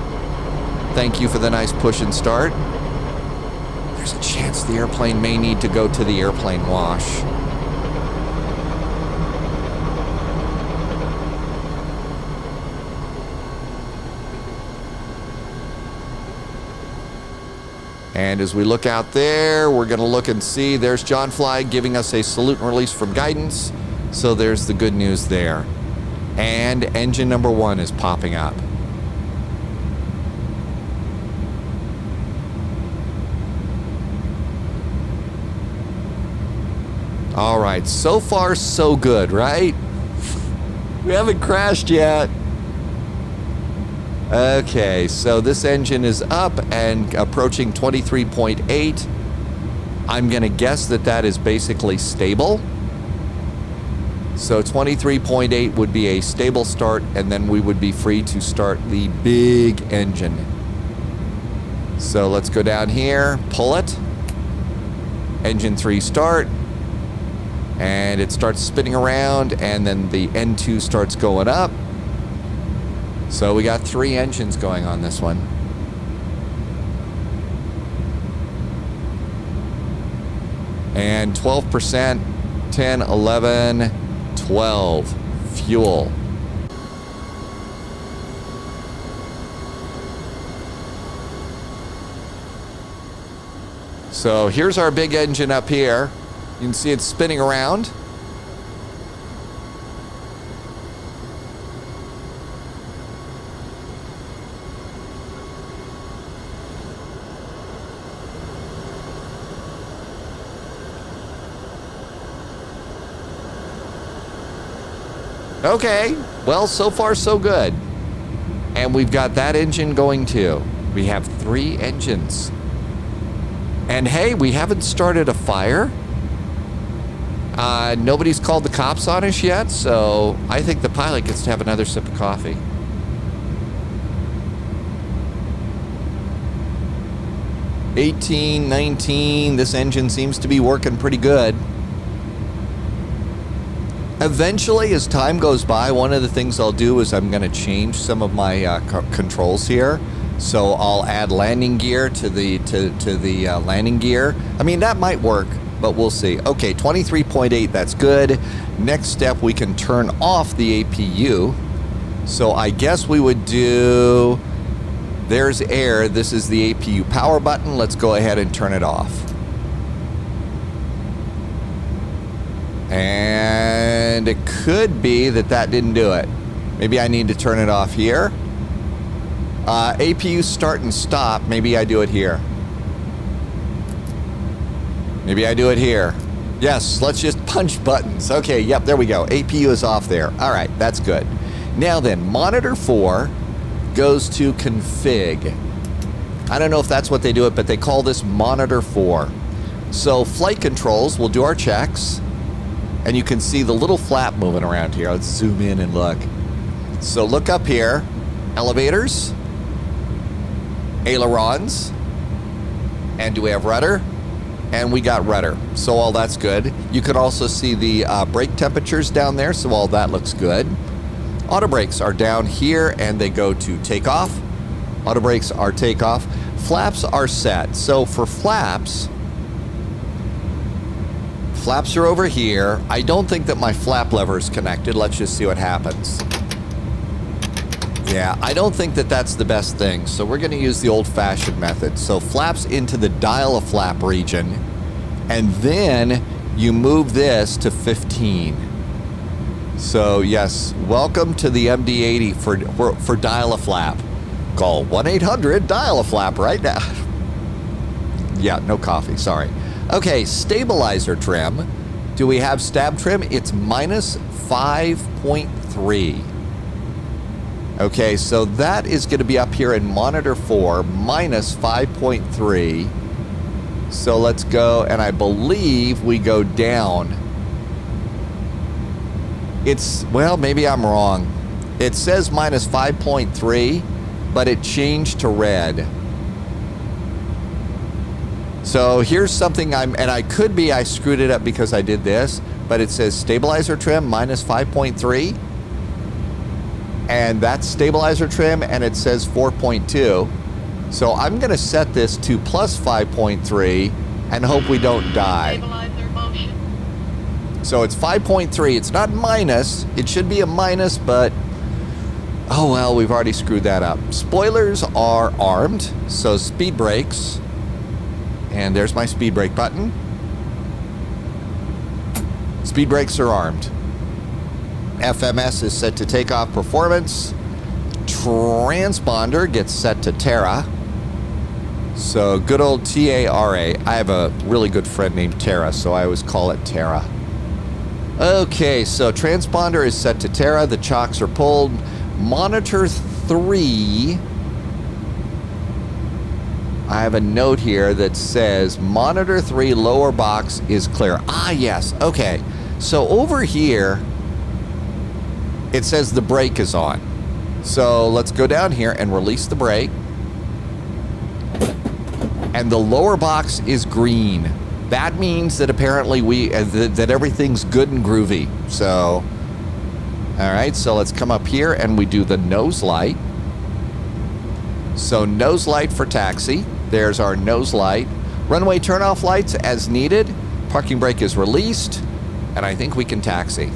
Thank you for the nice push and start. There's a chance the airplane may need to go to the airplane wash. And as we look out there, we're going to look and see. There's John Fly giving us a salute and release from guidance. So there's the good news there. And engine number 1 is popping up. All right, so far so good, right? We haven't crashed yet. Okay, so this engine is up and approaching 23.8. I'm going to guess that that is basically stable. So 23.8 would be a stable start, and then we would be free to start the big engine. So let's go down here, pull it. Engine 3 start. And it starts spinning around, and then the N2 starts going up. So we got 3 engines going on this one. And 12%, 10, 11, 12. Fuel. So here's our big engine up here. You can see it's spinning around. Okay, well, so far so good. And we've got that engine going too. We have 3 engines. And hey, we haven't started a fire. Nobody's called the cops on us yet, so I think the pilot gets to have another sip of coffee. 18, 19. This engine seems to be working pretty good. Eventually, as time goes by, one of the things I'll do is I'm going to change some of my controls here. So I'll add landing gear to the landing gear. I mean, that might work, but we'll see. Okay, 23.8, that's good. Next step, we can turn off the APU. So I guess we would do, there's air. This is the APU power button. Let's go ahead and turn it off. And it could be that that didn't do it. Maybe I need to turn it off here. APU start and stop. Maybe I do it here. Maybe I do it here. Yes, let's just punch buttons. Okay, yep, there we go. APU is off there. All right, that's good. Now then, monitor 4 goes to config. I don't know if that's what they do it, but they call this monitor 4. So flight controls, we'll do our checks. And you can see the little flap moving around here. Let's zoom in and look. So look up here. Elevators. Ailerons. And do we have rudder? And we got rudder. So all that's good. You can also see the brake temperatures down there. So all that looks good. Auto brakes are down here and they go to takeoff. Auto brakes are takeoff. Flaps are set. So for flaps are over here. I don't think that my flap lever is connected. Let's just see what happens. Yeah, I don't think that that's the best thing. So we're going to use the old-fashioned method. So flaps into the dial a flap region. And then you move this to 15. So yes, welcome to the MD80 for dial a flap. Call 1-800 dial a flap right now. Yeah, no coffee, sorry. Okay, stabilizer trim. Do we have stab trim? It's minus 5.3. Okay, so that is going to be up here in monitor 4, minus 5.3. So let's go, and I believe we go down. It's, well, maybe I'm wrong. It says minus 5.3, but it changed to red. So here's something and I screwed it up because I did this, but it says stabilizer trim minus 5.3. And that's stabilizer trim, and it says 4.2. So I'm going to set this to plus 5.3 and hope we don't die. So it's 5.3. It's not minus. It should be a minus, but oh well, we've already screwed that up. Spoilers are armed, so speed brakes. And there's my speed brake button. Speed brakes are armed. FMS is set to takeoff performance. Transponder gets set to Terra. So good old T-A-R-A. I have a really good friend named Tara, so I always call it Terra. Okay, so transponder is set to Terra. The chocks are pulled. Monitor 3. I have a note here that says monitor 3 lower box is clear. Ah, yes. Okay. So over here, it says the brake is on. So let's go down here and release the brake. And the lower box is green. That means that apparently that everything's good and groovy. So, all right. So let's come up here and we do the nose light. So nose light for taxi. There's our nose light. Runway turnoff lights as needed. Parking brake is released. And I think we can taxi.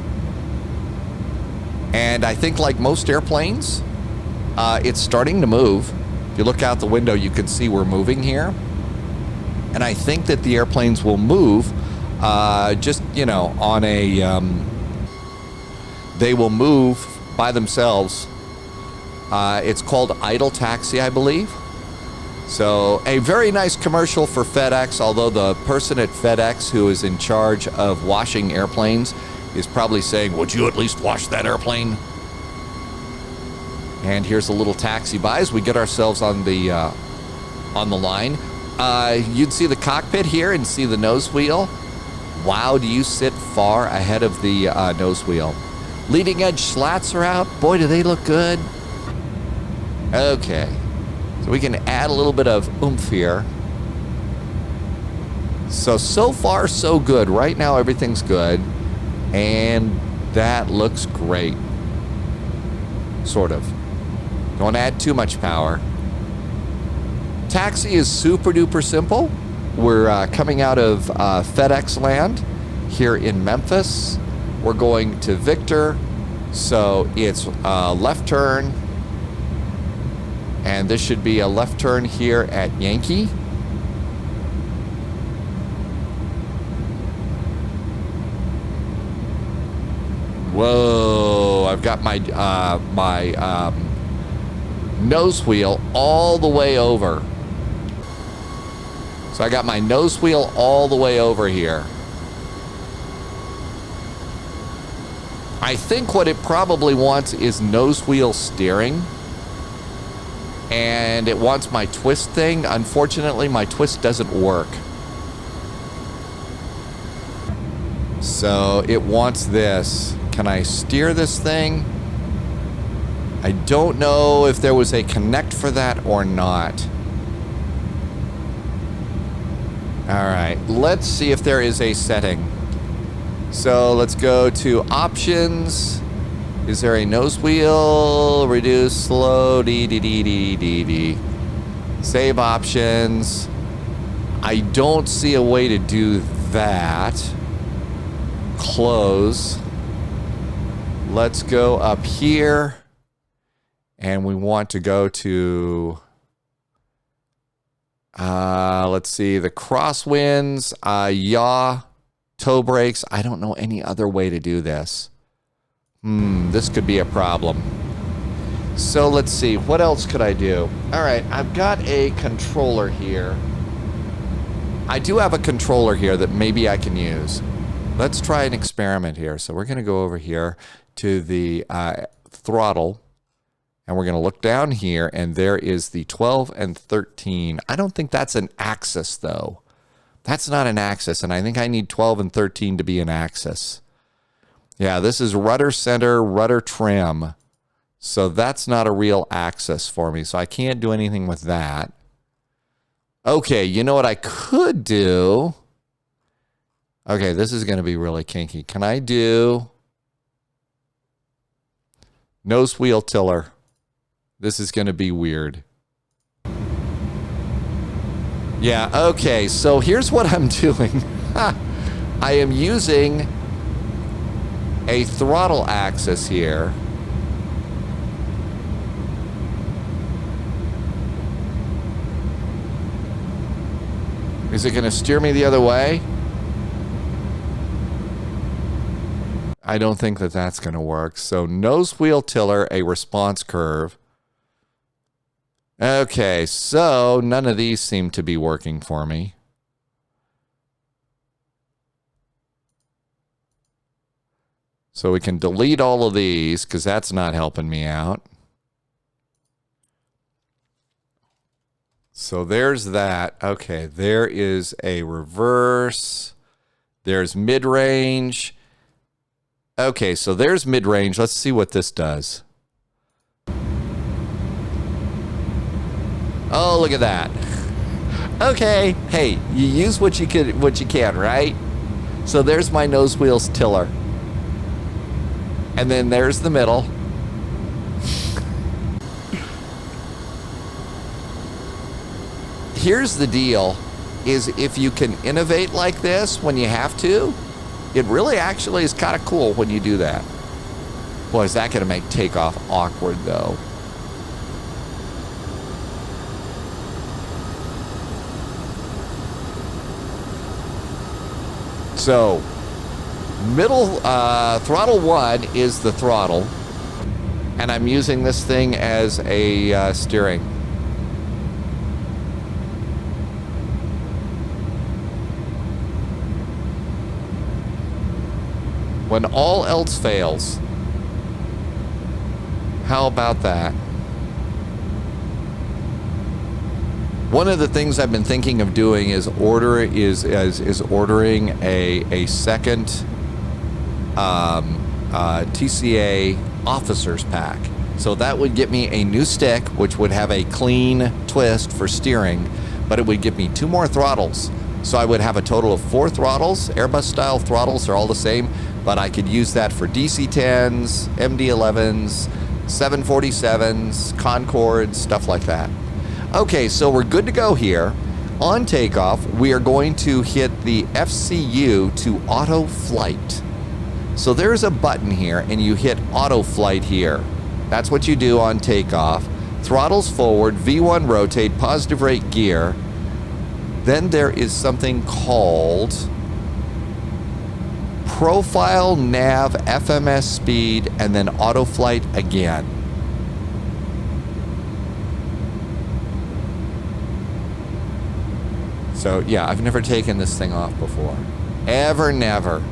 And I think like most airplanes, it's starting to move. If you look out the window, you can see we're moving here. And I think that the airplanes will move just, you know, on a... they will move by themselves. It's called idle taxi, I believe. So a very nice commercial for FedEx, although the person at FedEx who is in charge of washing airplanes is probably saying, would you at least wash that airplane? And here's a little taxi by as we get ourselves on the line. You'd see the cockpit here and see the nose wheel. Wow, do you sit far ahead of the nose wheel. Leading edge slats are out. Boy, do they look good. Okay. So we can add a little bit of oomph here. So far, so good. Right now, everything's good. And that looks great. Sort of. Don't add too much power. Taxi is super duper simple. We're coming out of FedEx land here in Memphis. We're going to Victor. So it's left turn. And this should be a left turn here at Yankee. Whoa, I've got my nose wheel all the way over. So I got my nose wheel all the way over here. I think what it probably wants is nose wheel steering. And it wants my twist thing. Unfortunately, my twist doesn't work. So it wants this. Can I steer this thing? I don't know if there was a connect for that or not. All right, let's see if there is a setting. So let's go to options. Is there a nose wheel? Reduce, slow, D. Save options. I don't see a way to do that. Close. Let's go up here. And we want to go to, let's see, the crosswinds, yaw, toe brakes. I don't know any other way to do this. This could be a problem. So let's see, what else could I do? All right, I've got a controller here. I do have a controller here that maybe I can use. Let's try an experiment here. So we're going to go over here to the throttle. And we're going to look down here, and there is the 12 and 13. I don't think that's an axis, though. That's not an axis, and I think I need 12 and 13 to be an axis. Yeah, this is rudder center, rudder trim. So that's not a real axis for me, so I can't do anything with that. Okay, you know what I could do? Okay, this is going to be really kinky. Can I do nose wheel tiller? This is going to be weird. Yeah, okay, so here's what I'm doing. I am using a throttle axis here. Is it going to steer me the other way? I don't think that that's going to work. So nose wheel tiller, a response curve. Okay, so none of these seem to be working for me. So we can delete all of these because that's not helping me out. So there's that. Okay, there is a reverse. There's mid-range. Okay, so there's mid-range. Let's see what this does. Oh, look at that. Okay, hey, you use what you can, right? So there's my nose wheels tiller. And then there's the middle. Here's the deal, is if you can innovate like this when you have to, it really actually is kind of cool when you do that. Boy, is that going to make takeoff awkward, though. So, middle throttle 1 is the throttle, and I'm using this thing as a steering. When all else fails, how about that? One of the things I've been thinking of doing is ordering a second TCA officers pack. So that would get me a new stick, which would have a clean twist for steering, but it would give me 2 more throttles. So I would have a total of 4 throttles. Airbus style throttles are all the same, but I could use that for DC-10s, MD11s, 747s, Concords, stuff like that. Okay, so we're good to go here. On takeoff, we are going to hit the FCU to auto flight. So there's a button here, and you hit auto flight here. That's what you do on takeoff. Throttles forward, V1 rotate, positive rate gear. Then there is something called profile, nav, FMS speed, and then auto flight again. So yeah, I've never taken this thing off before. Ever, never.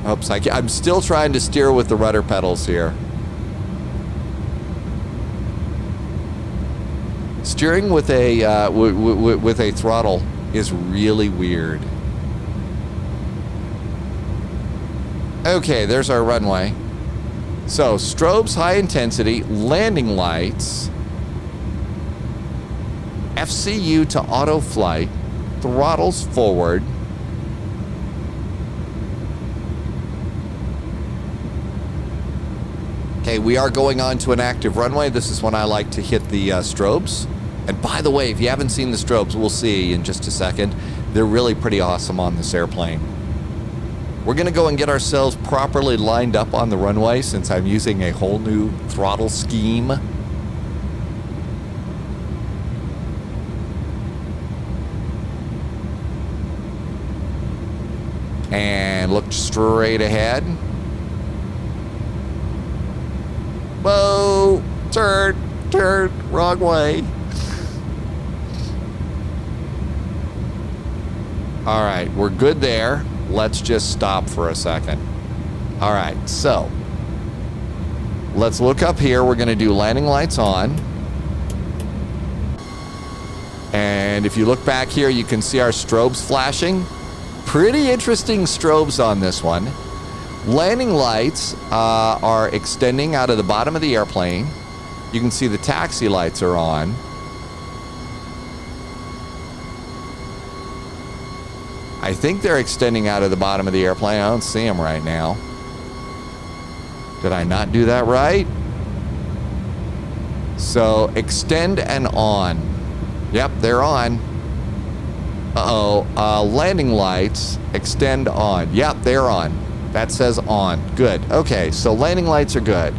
Oops, I'm still trying to steer with the rudder pedals here. Steering with a with a throttle is really weird. Okay, there's our runway. So strobes, high intensity, landing lights, FCU to auto flight, throttles forward. Okay, we are going on to an active runway. This is when I like to hit the strobes. And by the way, if you haven't seen the strobes, we'll see in just a second. They're really pretty awesome on this airplane. We're going to go and get ourselves properly lined up on the runway since I'm using a whole new throttle scheme. And look straight ahead. Whoa! Turn, wrong way. All right, we're good there. Let's just stop for a second. All right, so let's look up here. We're going to do landing lights on. And if you look back here, you can see our strobes flashing. Pretty interesting strobes on this one. Landing lights are extending out of the bottom of the airplane. You can see the taxi lights are on. I think they're extending out of the bottom of the airplane. I don't see them right now. Did I not do that right? So extend and on. Yep, they're on. Landing lights, extend on. Yep, they're on. That says on. Good. Okay, so landing lights are good.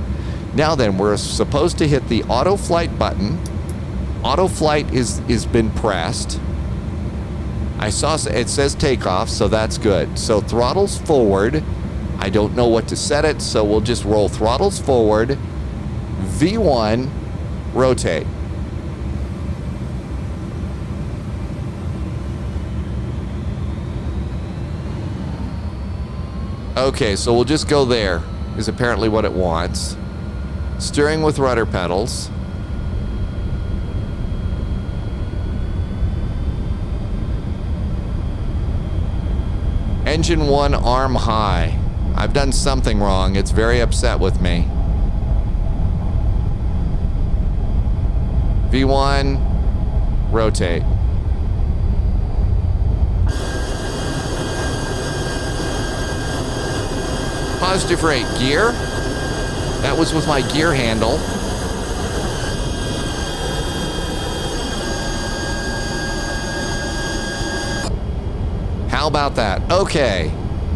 Now then, we're supposed to hit the auto flight button. Auto flight is been pressed. I saw it says takeoff, so that's good. So throttles forward. I don't know what to set it, so we'll just roll throttles forward. V1, rotate. Okay, so we'll just go there, is apparently what it wants. Steering with rudder pedals. Engine 1 arm high. I've done something wrong. It's very upset with me. V1, rotate. Positive rate gear. That was with my gear handle. How about that? Okay.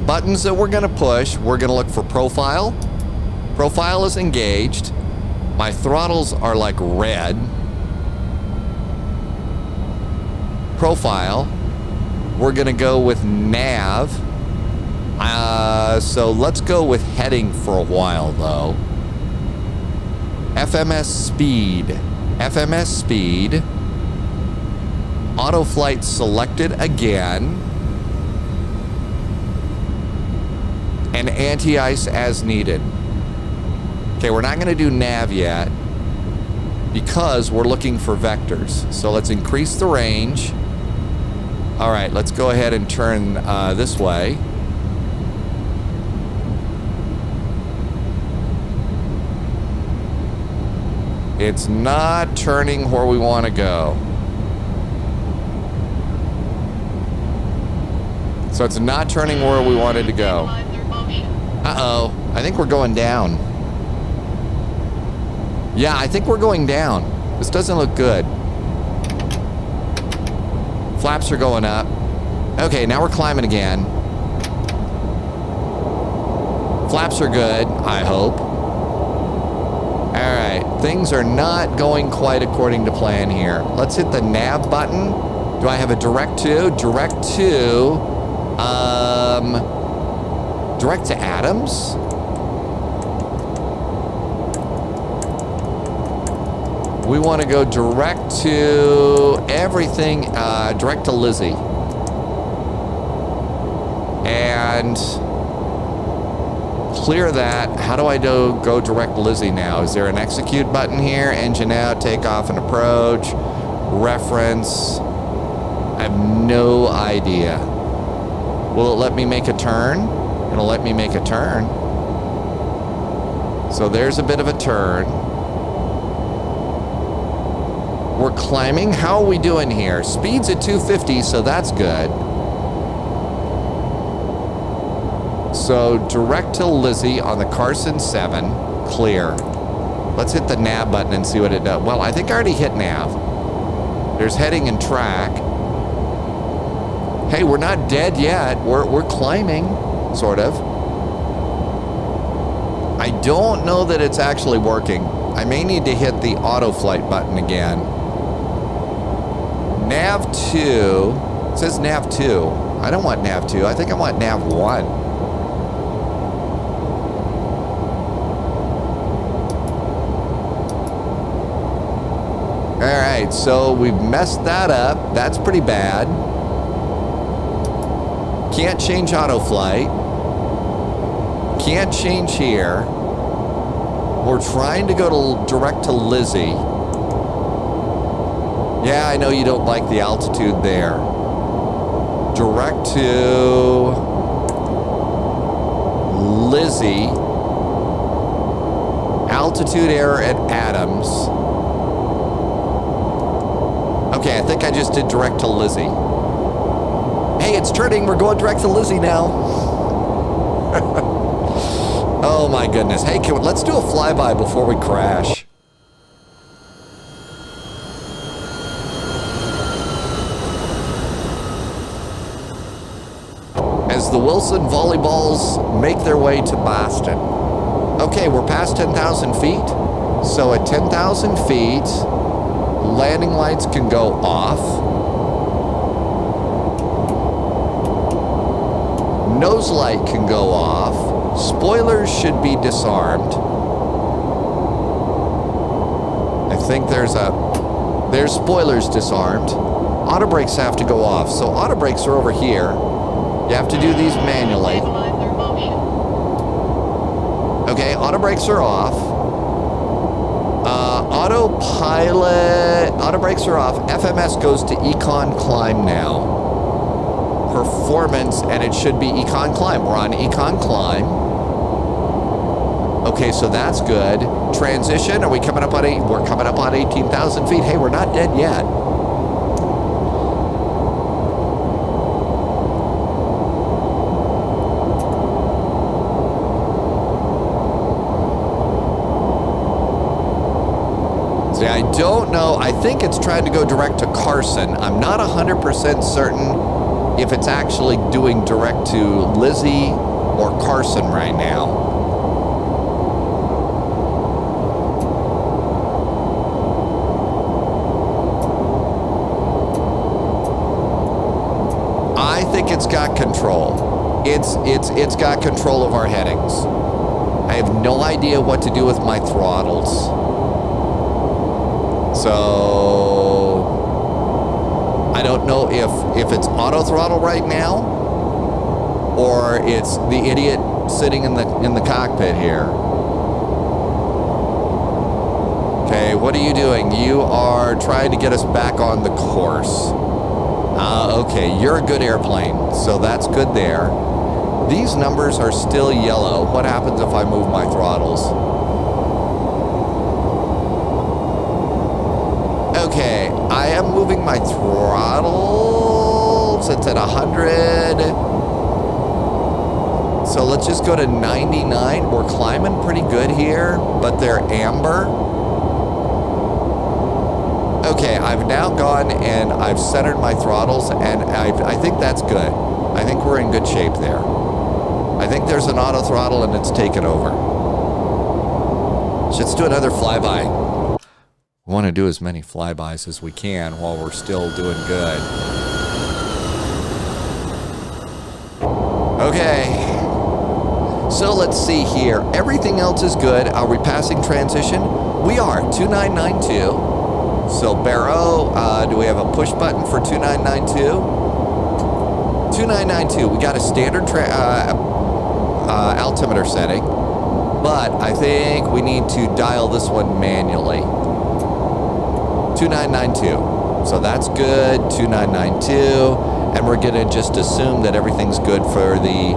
Buttons that we're going to push. We're going to look for profile. Profile is engaged. My throttles are like red. Profile. We're going to go with nav. So let's go with heading for a while, though. FMS speed. FMS speed. Auto flight selected again. And anti-ice as needed. Okay, we're not going to do nav yet because we're looking for vectors. So let's increase the range. All right, let's go ahead and turn this way. It's not turning where we want to go. So it's not turning where we wanted to go. Uh-oh. I think we're going down. Yeah, I think we're going down. This doesn't look good. Flaps are going up. Okay, now we're climbing again. Flaps are good, I hope. All right, things are not going quite according to plan here. Let's hit the nav button. Do I have a direct to? Direct to Adams? We want to go direct to everything, direct to Lizzie. And clear that. How do I go direct Lizzie now? Is there an execute button here? Engine out, takeoff and approach, reference. I have no idea. Will it let me make a turn? It'll let me make a turn. So there's a bit of a turn. We're climbing. How are we doing here? Speed's at 250, so that's good. So direct to Lizzie on the Carson 7, clear. Let's hit the nav button and see what it does. Well, I think I already hit nav. There's heading and track. Hey, we're not dead yet. We're climbing, sort of. I don't know that it's actually working. I may need to hit the auto flight button again. Nav 2. It says nav 2. I don't want nav 2. I think I want nav 1. All right, so we've messed that up. That's pretty bad. Can't change auto flight. Can't change here. We're trying to go to direct to Lizzie. Yeah, I know you don't like the altitude there. Direct to Lizzie. Altitude error at Adams. Okay, I think I just did direct to Lizzie. Hey, it's turning. We're going direct to Lizzie now. Oh my goodness. Hey, let's do a flyby before we crash. As the Wilson volleyballs make their way to Boston. Okay, we're past 10,000 feet. So at 10,000 feet, landing lights can go off. Nose light can go off. Spoilers should be disarmed. I think there's spoilers disarmed. Auto brakes have to go off. So auto brakes are over here. You have to do these manually. Okay, auto brakes are off. Autopilot, auto brakes are off. FMS goes to Econ Climb now. Performance, and it should be Econ Climb. We're on Econ Climb. Okay, so that's good. Transition, are we coming up on we're coming up on 18,000 feet. Hey, we're not dead yet. I don't know. I think it's trying to go direct to Carson. I'm not 100% certain if it's actually doing direct to Lizzie or Carson right now. I think it's got control. It's got control of our headings. I have no idea what to do with my throttles. So I don't know if it's auto throttle right now or it's the idiot sitting in the cockpit here. Okay, what are you doing? You are trying to get us back on the course. Okay, you're a good airplane, so that's good there. These numbers are still yellow. What happens if I move my throttles? I am moving my throttle. It's at 100. So let's just go to 99. We're climbing pretty good here, but they're amber. Okay, I've now gone and I've centered my throttles, and I think that's good. I think we're in good shape there. I think there's an auto throttle and it's taken over. So let's do another flyby. We want to do as many flybys as we can while we're still doing good. Okay. So let's see here. Everything else is good. Are we passing transition? We are. 2992. So Barrow, do we have a push button for 2992? 2992. We got a standard altimeter setting, but I think we need to dial this one manually. 2992. So that's good. 2992. And we're going to just assume that everything's good for the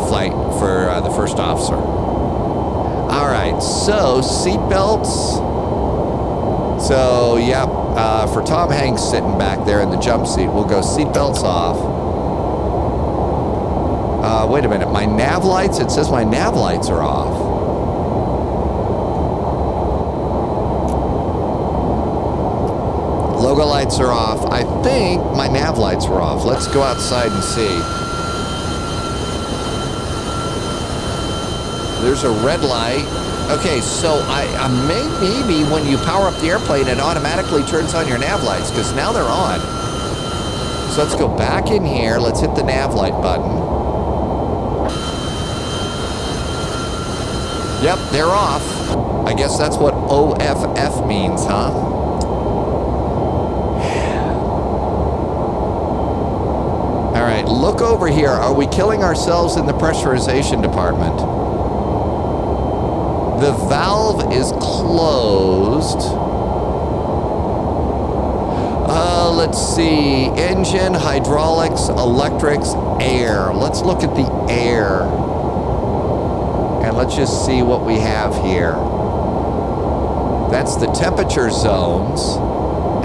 flight for the first officer. All right. So seatbelts. So, yep, for Tom Hanks sitting back there in the jump seat, we'll go seatbelts off. Wait a minute, my nav lights? It says my nav lights are off. Logo lights are off. I think my nav lights were off. Let's go outside and see. There's a red light. Okay, so maybe when you power up the airplane, it automatically turns on your nav lights, because now they're on. So let's go back in here. Let's hit the nav light button. Yep, they're off. I guess that's what OFF means, huh? All right, look over here. Are we killing ourselves in the pressurization department? The valve is closed. Let's see. Engine, hydraulics, electrics, air. Let's look at the air. And let's just see what we have here. That's the temperature zones.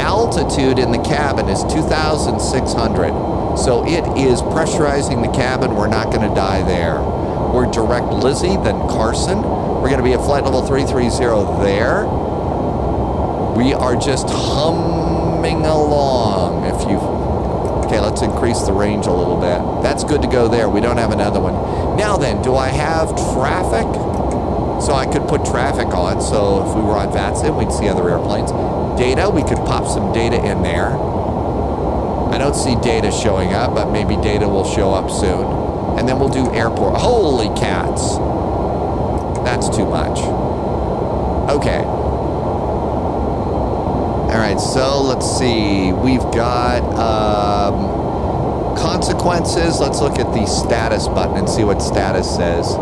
Altitude in the cabin is 2,600. So it is pressurizing the cabin. We're not going to die there. We're direct Lizzie, then Carson. We're going to be at flight level 330 there. We are just humming along. Okay, let's increase the range a little bit. That's good to go there. We don't have another one. Now then, do I have traffic? So I could put traffic on. So if we were on VATSIM, we'd see other airplanes. Data, we could pop some data in there. I don't see data showing up, but maybe data will show up soon. And then we'll do airport. Holy cats. That's too much. Okay. All right, so let's see. We've got consequences. Let's look at the status button and see what status says.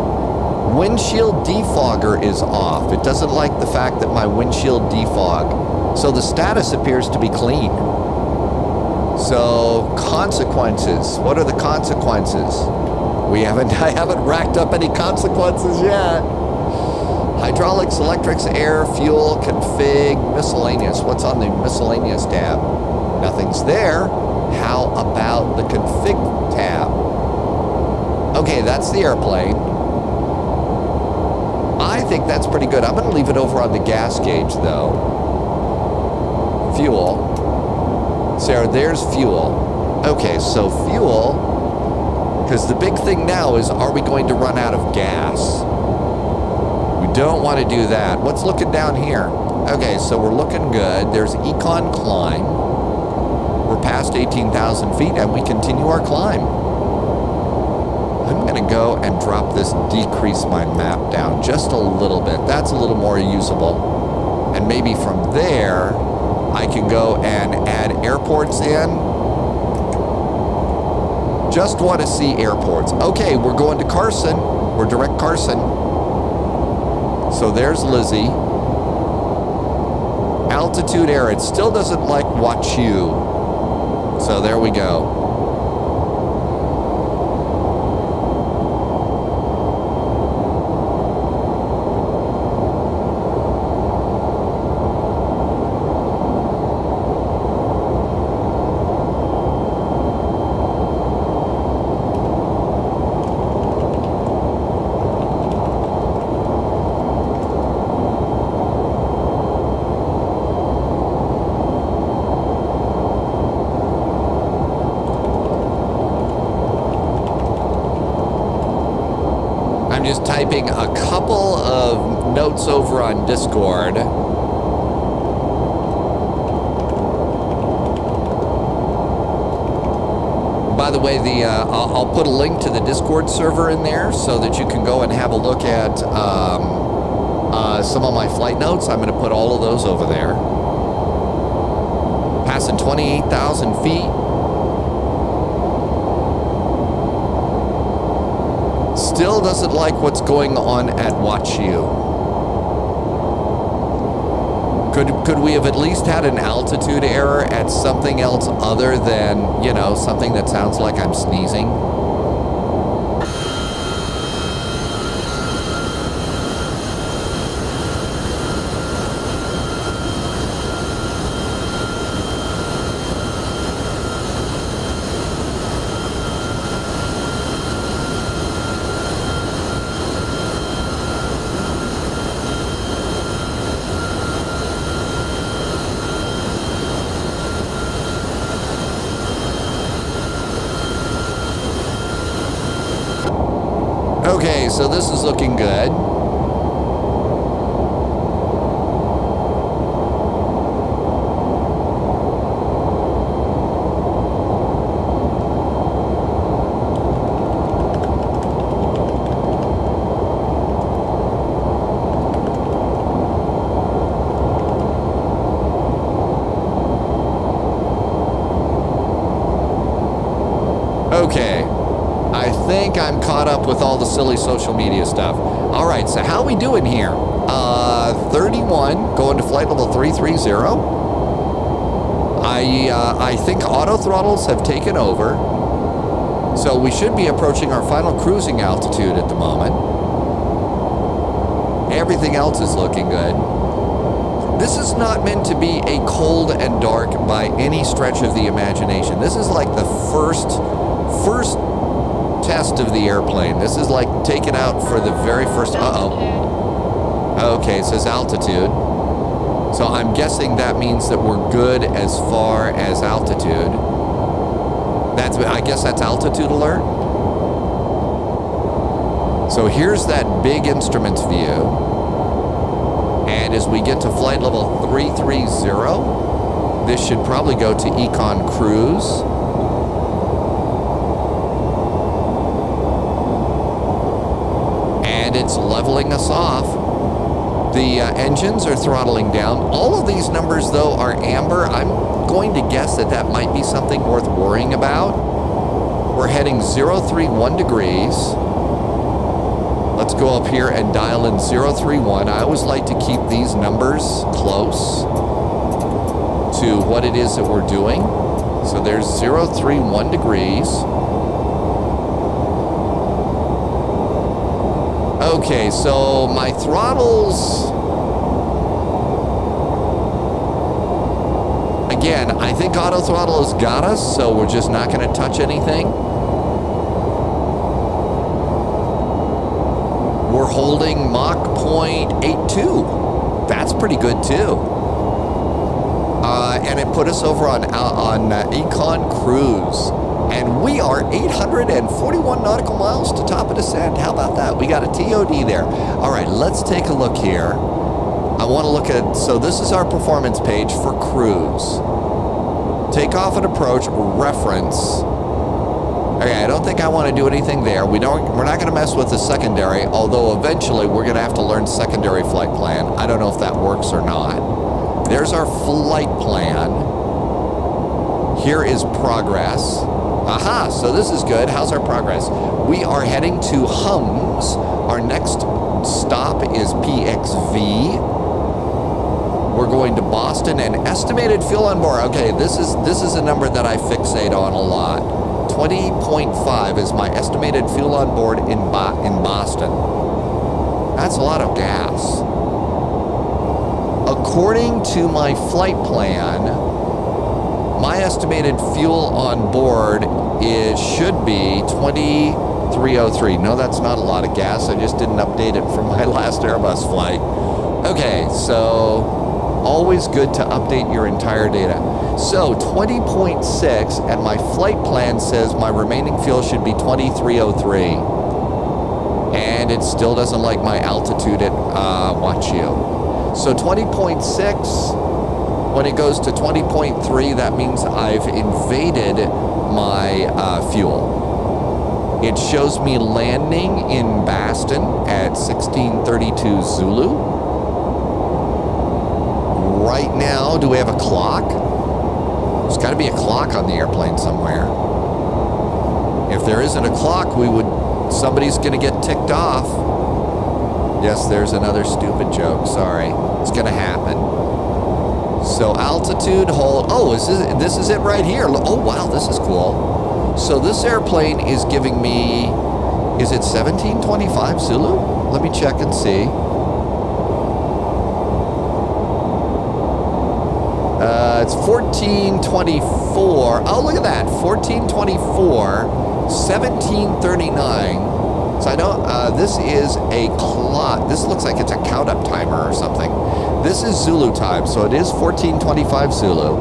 Windshield defogger is off. It doesn't like the fact that my windshield defog. So the status appears to be clean. So consequences. What are the consequences? I haven't racked up any consequences yet. Hydraulics, electrics, air, fuel, config, miscellaneous. What's on the miscellaneous tab? Nothing's there. How about the config tab? Okay, that's the airplane. I think that's pretty good. I'm going to leave it over on the gas gauge, though. Fuel. Sarah, there's fuel. Okay, so fuel, because the big thing now is, are we going to run out of gas? We don't want to do that. What's looking down here? Okay, so we're looking good. There's Econ climb. We're past 18,000 feet, and we continue our climb. I'm going to go and drop this, decrease my map down just a little bit. That's a little more usable. And maybe from there, I can go and add airports in. Just want to see airports. Okay, we're going to Carson. We're direct Carson. So there's Lizzie. Altitude air. It still doesn't like watch you. So there we go. I'm just typing a couple of notes over on Discord. By the way, I'll put a link to the Discord server in there so that you can go and have a look at some of my flight notes. I'm going to put all of those over there. Passing 28,000 feet. Still doesn't like what's going on at Watch You. Could we have at least had an altitude error at something else other than, you know, something that sounds like I'm sneezing? Okay, so this is looking good. Okay. I think I'm caught up with all the silly social media stuff. All right, so how we doing here? 31, going to flight level 330. I think auto throttles have taken over. So we should be approaching our final cruising altitude at the moment. Everything else is looking good. This is not meant to be a cold and dark by any stretch of the imagination. This is like the first test of the airplane. This is like taken out for the very first. Okay, it says altitude. So I'm guessing that means that we're good as far as altitude. I guess that's altitude alert. So here's that big instruments view. And as we get to flight level 330, this should probably go to Econ Cruise. It's leveling us off. The engines are throttling down. All of these numbers, though, are amber. I'm going to guess that that might be something worth worrying about. We're heading 031 degrees. Let's go up here and dial in 031. I always like to keep these numbers close to what it is that we're doing. So there's 031 degrees. Okay, so my throttles, again, I think auto throttle has got us, so we're just not going to touch anything. We're holding Mach 0.82. That's pretty good too. And it put us over on Econ Cruise. And we are 841 nautical miles to top of descent. How about that? We got a TOD there. All right, let's take a look here. I want to look at, so this is our performance page for cruise. Takeoff and approach, reference. Okay, I don't think I want to do anything there. We're not going to mess with the secondary, although eventually we're going to have to learn secondary flight plan. I don't know if that works or not. There's our flight plan. Here is progress. Aha, so this is good. How's our progress? We are heading to Hums. Our next stop is PXV. We're going to Boston and estimated fuel on board. Okay, this is a number that I fixate on a lot. 20.5 is my estimated fuel on board in Boston. That's a lot of gas. According to my flight plan, my estimated fuel on board should be 2303. No, that's not a lot of gas. I just didn't update it from my last Airbus flight. Okay, so always good to update your entire data. So 20.6, and my flight plan says my remaining fuel should be 2303. and it still doesn't like my altitude at, watch you. So 20.6, when it goes to 20.3, that means I've invaded my fuel. It shows me landing in Baston at 1632 Zulu. Right now, do we have a clock? There's got to be a clock on the airplane somewhere. If there isn't a clock, somebody's going to get ticked off. Yes, there's another stupid joke. Sorry. It's going to happen. So altitude, hold. Oh, this is it right here. Oh, wow, this is cool. So this airplane is giving me, is it 1725 Zulu? Let me check and see. It's 1424. Oh, look at that. 1424, 1739. So I know this is a clock. This looks like it's a count-up timer or something. This is Zulu time, so it is 1425 Zulu,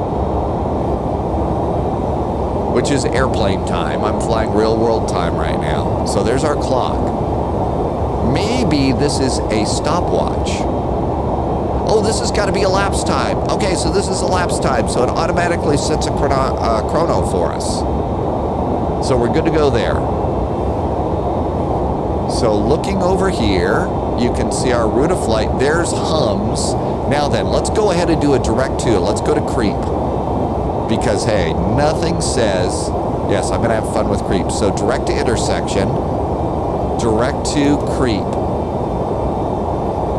which is airplane time. I'm flying real-world time right now. So there's our clock. Maybe this is a stopwatch. Oh, this has got to be a lapse time. Okay, so this is a lapse time, so it automatically sets a chrono for us. So we're good to go there. So looking over here, you can see our route of flight. There's hums. Now then, let's go ahead and do a direct to. Let's go to creep. Because, hey, nothing says, yes, I'm going to have fun with creep. So direct to intersection, direct to creep.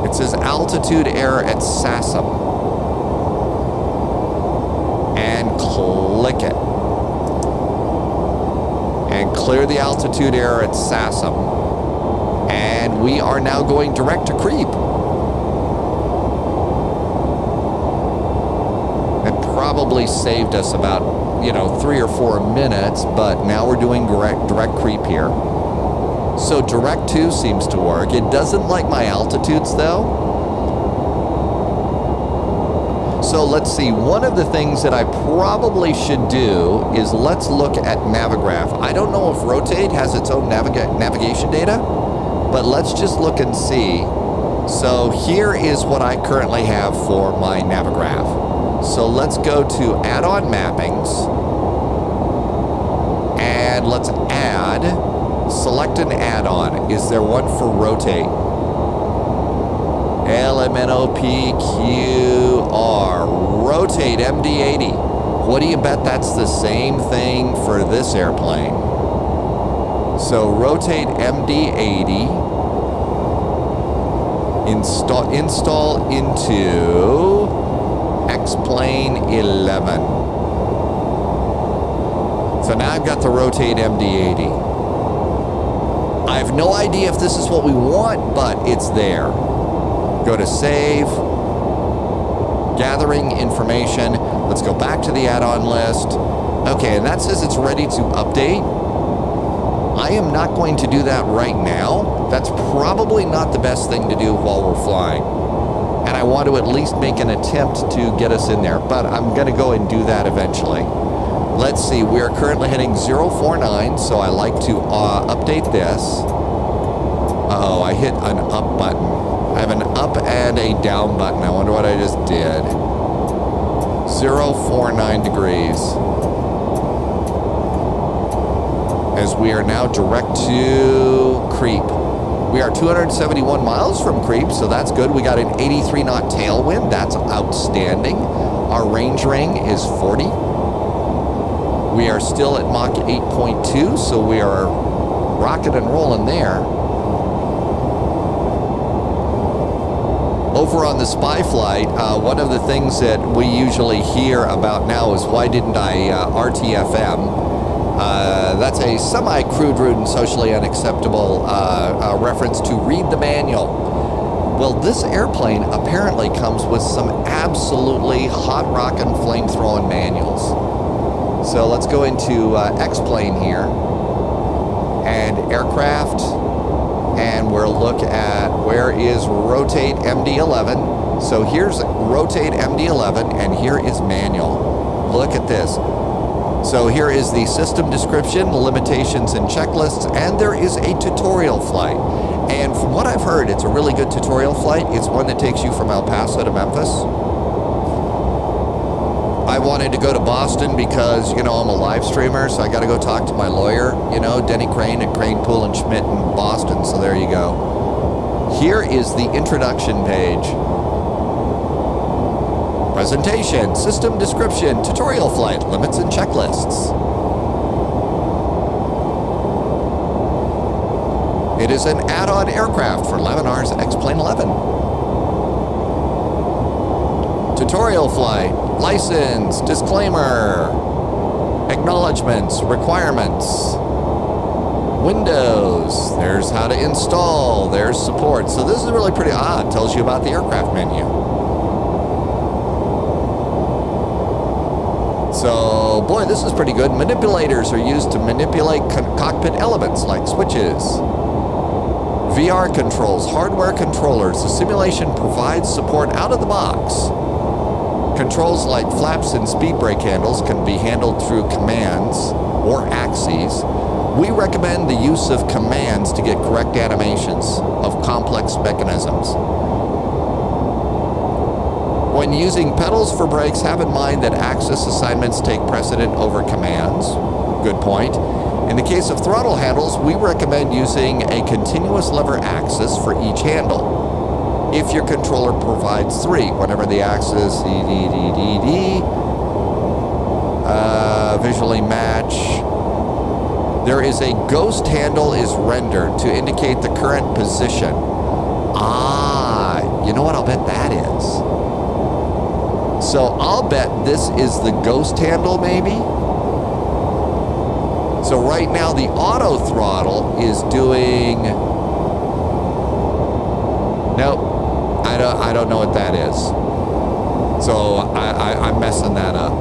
It says altitude error at Sassam. And click it. And clear the altitude error at Sassam. And we are now going direct to creep. It probably saved us about, 3 or 4 minutes, but now we're doing direct creep here. So direct to seems to work. It doesn't like my altitudes though. So let's see, one of the things that I probably should do is let's look at Navigraph. I don't know if Rotate has its own navigation data, but let's just look and see. So here is what I currently have for my Navigraph. So let's go to add-on mappings, and let's select an add-on. Is there one for Rotate? LMNOPQR, Rotate MD80. What do you bet that's the same thing for this airplane? So Rotate MD80, install into X-Plane 11. So now I've got the Rotate MD80. I have no idea if this is what we want, but it's there. Go to save, gathering information. Let's go back to the add-on list. Okay, and that says it's ready to update. I am not going to do that right now. That's probably not the best thing to do while we're flying. And I want to at least make an attempt to get us in there, but I'm going to go and do that eventually. Let's see, we are currently heading 049, so I like to update this. Uh-oh, I hit an up button. I have an up and a down button. I wonder what I just did. 049 degrees. As we are now direct to creep. We are 271 miles from creep, so that's good. We got an 83 knot tailwind. That's outstanding. Our range ring is 40. We are still at Mach 8.2, so we are rocking and rolling there. Over on the spy flight, one of the things that we usually hear about now is why didn't I RTFM? That's a semi-crude, rude, and socially unacceptable reference to read the manual. Well, this airplane apparently comes with some absolutely hot rockin' flame-throwing manuals. So let's go into X-Plane here, and aircraft, and we'll look at where is Rotate MD11. So here's Rotate MD11, and here is manual. Look at this. So here is the system description, limitations and checklists, and there is a tutorial flight. And from what I've heard, it's a really good tutorial flight. It's one that takes you from El Paso to Memphis. I wanted to go to Boston because, I'm a live streamer, so I got to go talk to my lawyer, Denny Crane at Crane, Poole & Schmidt in Boston, so there you go. Here is the introduction page. Presentation, system description, tutorial flight, limits and checklists. It is an add-on aircraft for Laminar's X-Plane 11. Tutorial flight, license, disclaimer, acknowledgements, requirements, Windows, there's how to install, there's support. So this is really pretty odd. It tells you about the aircraft menu. So, boy, this is pretty good. Manipulators are used to manipulate cockpit elements like switches. VR controls, hardware controllers. The simulation provides support out of the box. Controls like flaps and speed brake handles can be handled through commands or axes. We recommend the use of commands to get correct animations of complex mechanisms. When using pedals for brakes, have in mind that axis assignments take precedent over commands. Good point. In the case of throttle handles, we recommend using a continuous lever axis for each handle. If your controller provides 3, whenever the axis visually match, there is a ghost handle is rendered to indicate the current position. You know what I'll bet that is? So I'll bet this is the ghost handle, maybe? So right now the auto throttle is doing... Nope, I don't know what that is. So I'm messing that up.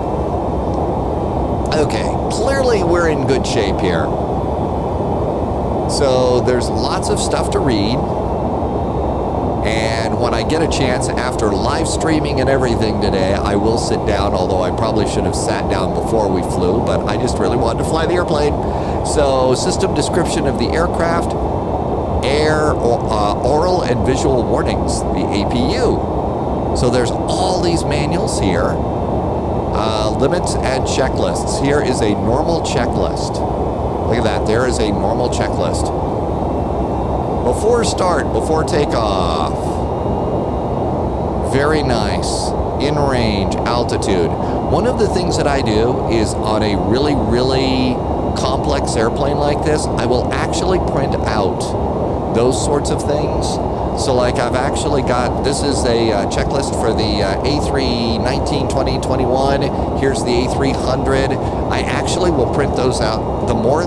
Okay, clearly we're in good shape here. So there's lots of stuff to read. And when I get a chance after live streaming and everything today, I will sit down, although I probably should have sat down before we flew, but I just really wanted to fly the airplane. So system description of the aircraft, oral and visual warnings, the APU. So there's all these manuals here. Limits and checklists. Here is a normal checklist. Look at that. There is a normal checklist. Before start, before takeoff. Very nice. In range, altitude. One of the things that I do is on a really, really complex airplane like this, I will actually print out those sorts of things. So like I've actually got, this is a checklist for the A3 19, 20, 21. Here's the A300. I actually will print those out. The more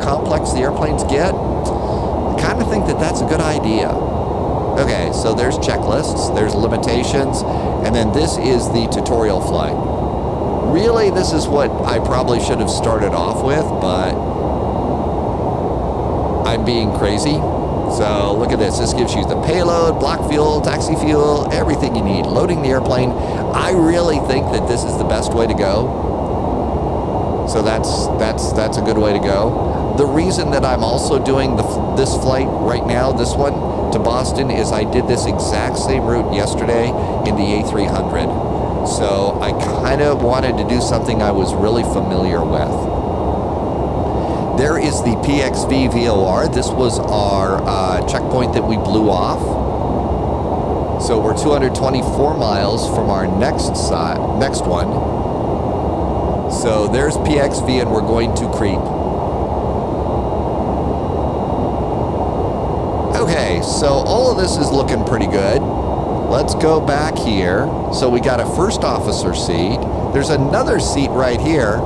complex the airplanes get, I kind of think that that's a good idea. Okay, so there's checklists, there's limitations, and then this is the tutorial flight. Really, this is what I probably should have started off with, but I'm being crazy. So look at this. This gives you the payload, block fuel, taxi fuel, everything you need. Loading the airplane. I really think that this is the best way to go. So that's a good way to go. The reason that I'm also doing this flight right now, this one to Boston, is I did this exact same route yesterday in the A300. So I kind of wanted to do something I was really familiar with. There is the PXV VOR. This was our checkpoint that we blew off. So we're 224 miles from our next one. So there's PXV, and we're going to creep. Okay, so all of this is looking pretty good. Let's go back here. So we got a first officer seat. There's another seat right here.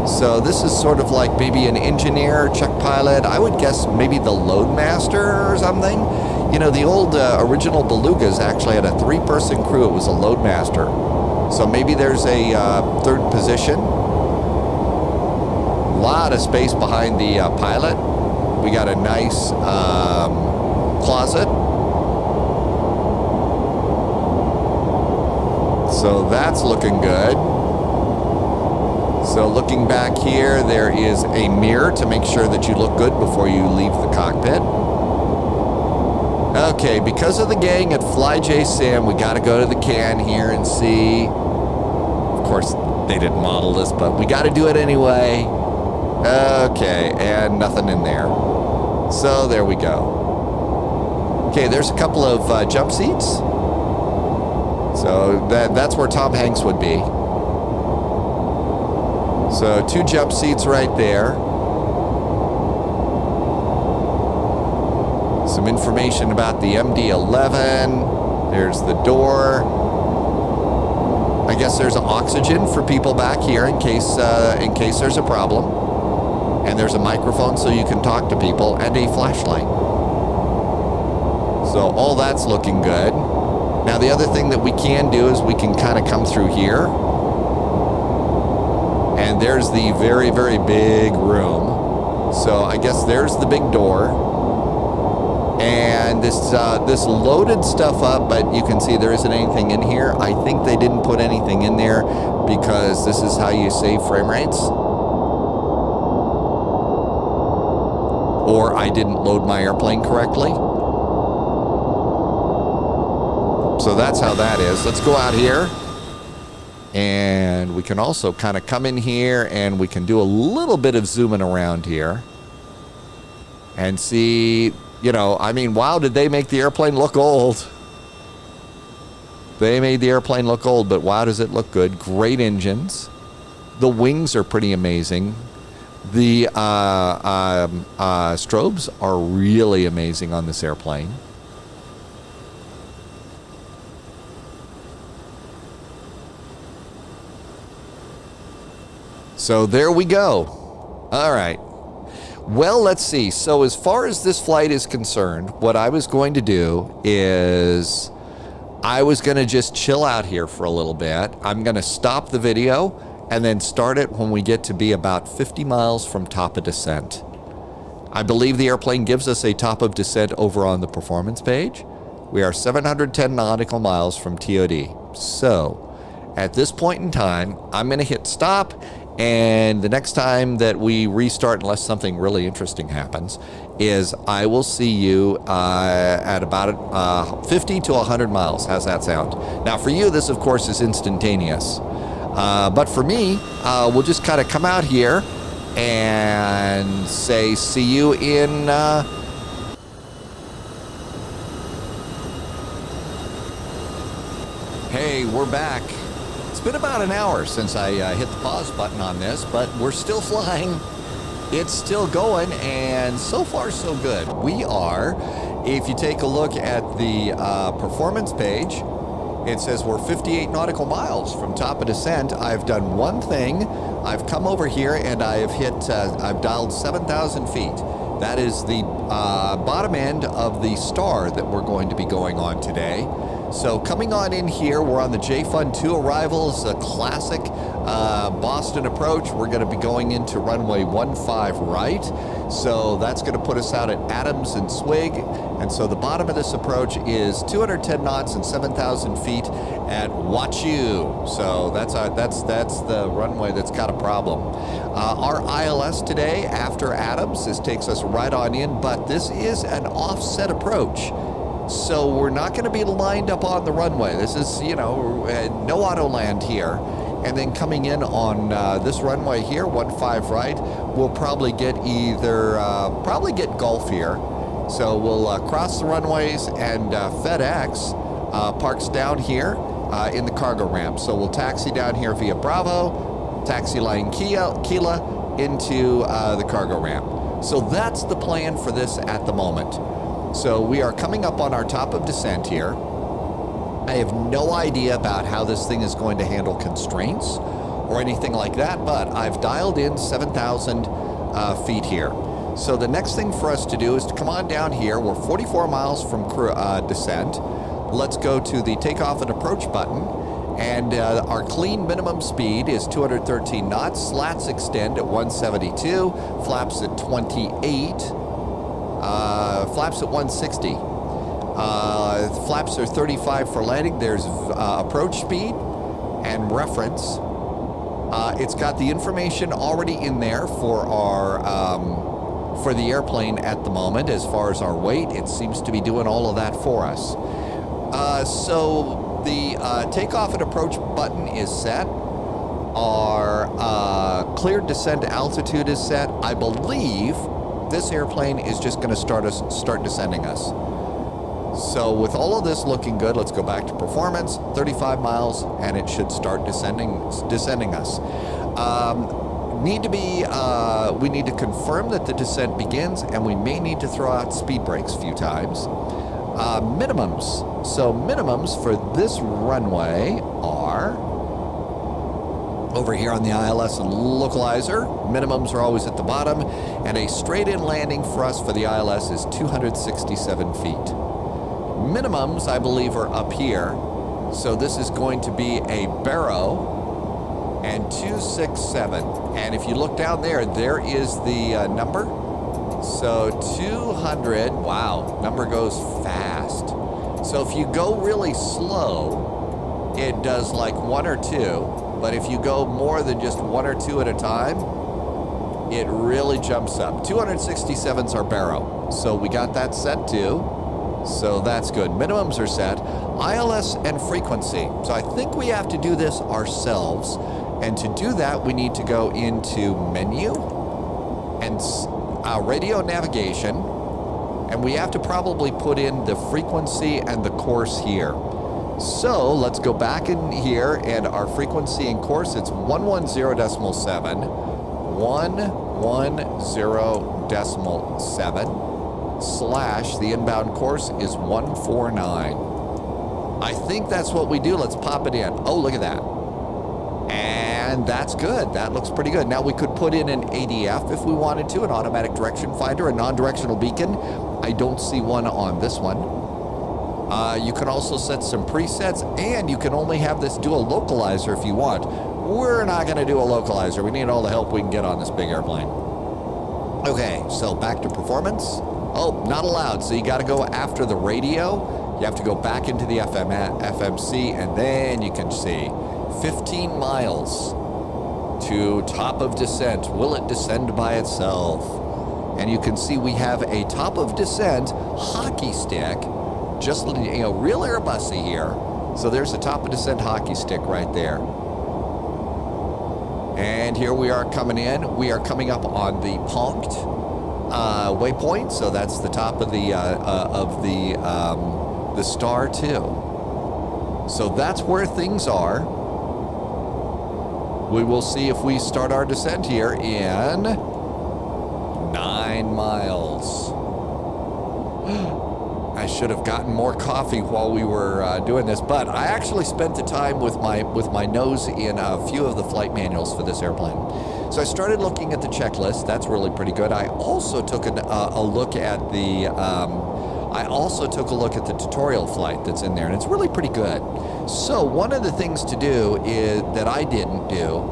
So this is sort of like maybe an engineer, check pilot. I would guess maybe the loadmaster or something. You know, the old original Belugas actually had a 3-person crew. It was a loadmaster. So maybe there's a third position. A lot of space behind the pilot. We got a nice closet. So that's looking good. So looking back here, there is a mirror to make sure that you look good before you leave the cockpit. Okay, because of the gang at FlyJSim, we got to go to the can here and see. Of course, they didn't model this, but we got to do it anyway. Okay, and nothing in there. So there we go. Okay, there's a couple of jump seats. So that's where Tom Hanks would be. So 2 jump seats right there. Some information about the MD11. There's the door. I guess there's oxygen for people back here in case there's a problem. And there's a microphone so you can talk to people, and a flashlight. So all that's looking good. Now the other thing that we can do is we can kind of come through here. And there's the very, very big room. So I guess there's the big door. And this loaded stuff up, but you can see there isn't anything in here. I think they didn't put anything in there because this is how you save frame rates. Or I didn't load my airplane correctly. So that's how that is. Let's go out here. And we can also kind of come in here and we can do a little bit of zooming around here. And see, you know, I mean, wow, did they make the airplane look old? They made the airplane look old, but wow, does it look good. Great engines. The wings are pretty amazing. The strobes are really amazing on this airplane. So there we go. All right. Well, let's see. So as far as this flight is concerned, what I was going to do is I was going to just chill out here for a little bit. I'm going to stop the video and then start it when we get to be about 50 miles from top of descent. I believe the airplane gives us a top of descent over on the performance page. We are 710 nautical miles from TOD. So at this point in time, I'm going to hit stop. And the next time that we restart, unless something really interesting happens, is I will see you at about 50 to 100 miles. How's that sound? Now for you, this of course is instantaneous. But for me, we'll just kind of come out here and say, see you in... Hey, we're back. It's been about an hour since I hit the pause button on this, but we're still flying. It's still going, and so far so good. We are, if you take a look at the performance page, it says we're 58 nautical miles from top of descent. I've done one thing. I've come over here and I have hit, I've dialed 7,000 feet. That is the bottom end of the star that we're going to be going on today. So coming on in here, we're on the J-Fun 2 arrivals, a classic Boston approach. We're going to be going into runway 15 right. So that's going to put us out at Adams and Swig. And so the bottom of this approach is 210 knots and 7,000 feet at Wachu. So that's the runway that's got a problem. Our ILS today after Adams, this takes us right on in, but this is an offset approach. So we're not going to be lined up on the runway. This is, you know, no auto land here. And then coming in on this runway here, 15 right, we'll probably get get Gulf here. So we'll cross the runways and FedEx parks down here in the cargo ramp. So we'll taxi down here via Bravo, taxi line Kila into the cargo ramp. So that's the plan for this at the moment. So we are coming up on our top of descent here. I have no idea about how this thing is going to handle constraints or anything like that, but I've dialed in 7,000 feet here. So the next thing for us to do is to come on down here. We're 44 miles from descent. Let's go to the takeoff and approach button. And our clean minimum speed is 213 knots. Slats extend at 172. Flaps at 28. Flaps at 160. Flaps are 35 for landing. There's approach speed and reference. It's got the information already in there for our for the airplane at the moment. As far as our weight, it seems to be doing all of that for us. So the takeoff and approach button is set. Our cleared descent altitude is set. I believe this airplane is just going to start descending us. So with all of this looking good, let's go back to performance, 35 miles, and it should start descending us. We need to confirm that the descent begins, and we may need to throw out speed brakes a few times. Minimums. So minimums for this runway are over here on the ILS and localizer. Minimums are always at the bottom, and a straight-in landing for us for the ILS is 267 feet. Minimums, I believe, are up here. So this is going to be a Barrow and 267. And if you look down there, there is the number. So 200, wow, number goes fast. So if you go really slow, it does like 1 or 2. But if you go more than just 1 or 2 at a time, it really jumps up. 267's our Barrow. So we got that set too. So that's good. Minimums are set. ILS and frequency. So I think we have to do this ourselves. And to do that, we need to go into menu and radio navigation. And we have to probably put in the frequency and the course here. So let's go back in here, and our frequency and course, it's 110.7. 110.7 / the inbound course is 149. I think that's what we do. Let's pop it in. Oh, look at that. And that's good. That looks pretty good. Now we could put in an ADF if we wanted to, an automatic direction finder, a non-directional beacon. I don't see one on this one. You can also set some presets, and you can only have this do a localizer if you want. We're not going to do a localizer. We need all the help we can get on this big airplane. Okay, so back to performance. Oh, not allowed. So you got to go after the radio. You have to go back into the FMC, and then you can see 15 miles to top of descent. Will it descend by itself? And you can see we have a top of descent hockey stick. Just, real Airbusy here. So there's the top of descent hockey stick right there. And here we are coming in. We are coming up on the PONCT waypoint. So that's the top of the star too. So that's where things are. We will see if we start our descent here in 9 miles. I should have gotten more coffee while we were doing this, but I actually spent the time with my nose in a few of the flight manuals for this airplane. So I started looking at the checklist. That's really pretty good. I also took a look at the tutorial flight that's in there, and it's really pretty good. So one of the things to do is that I didn't do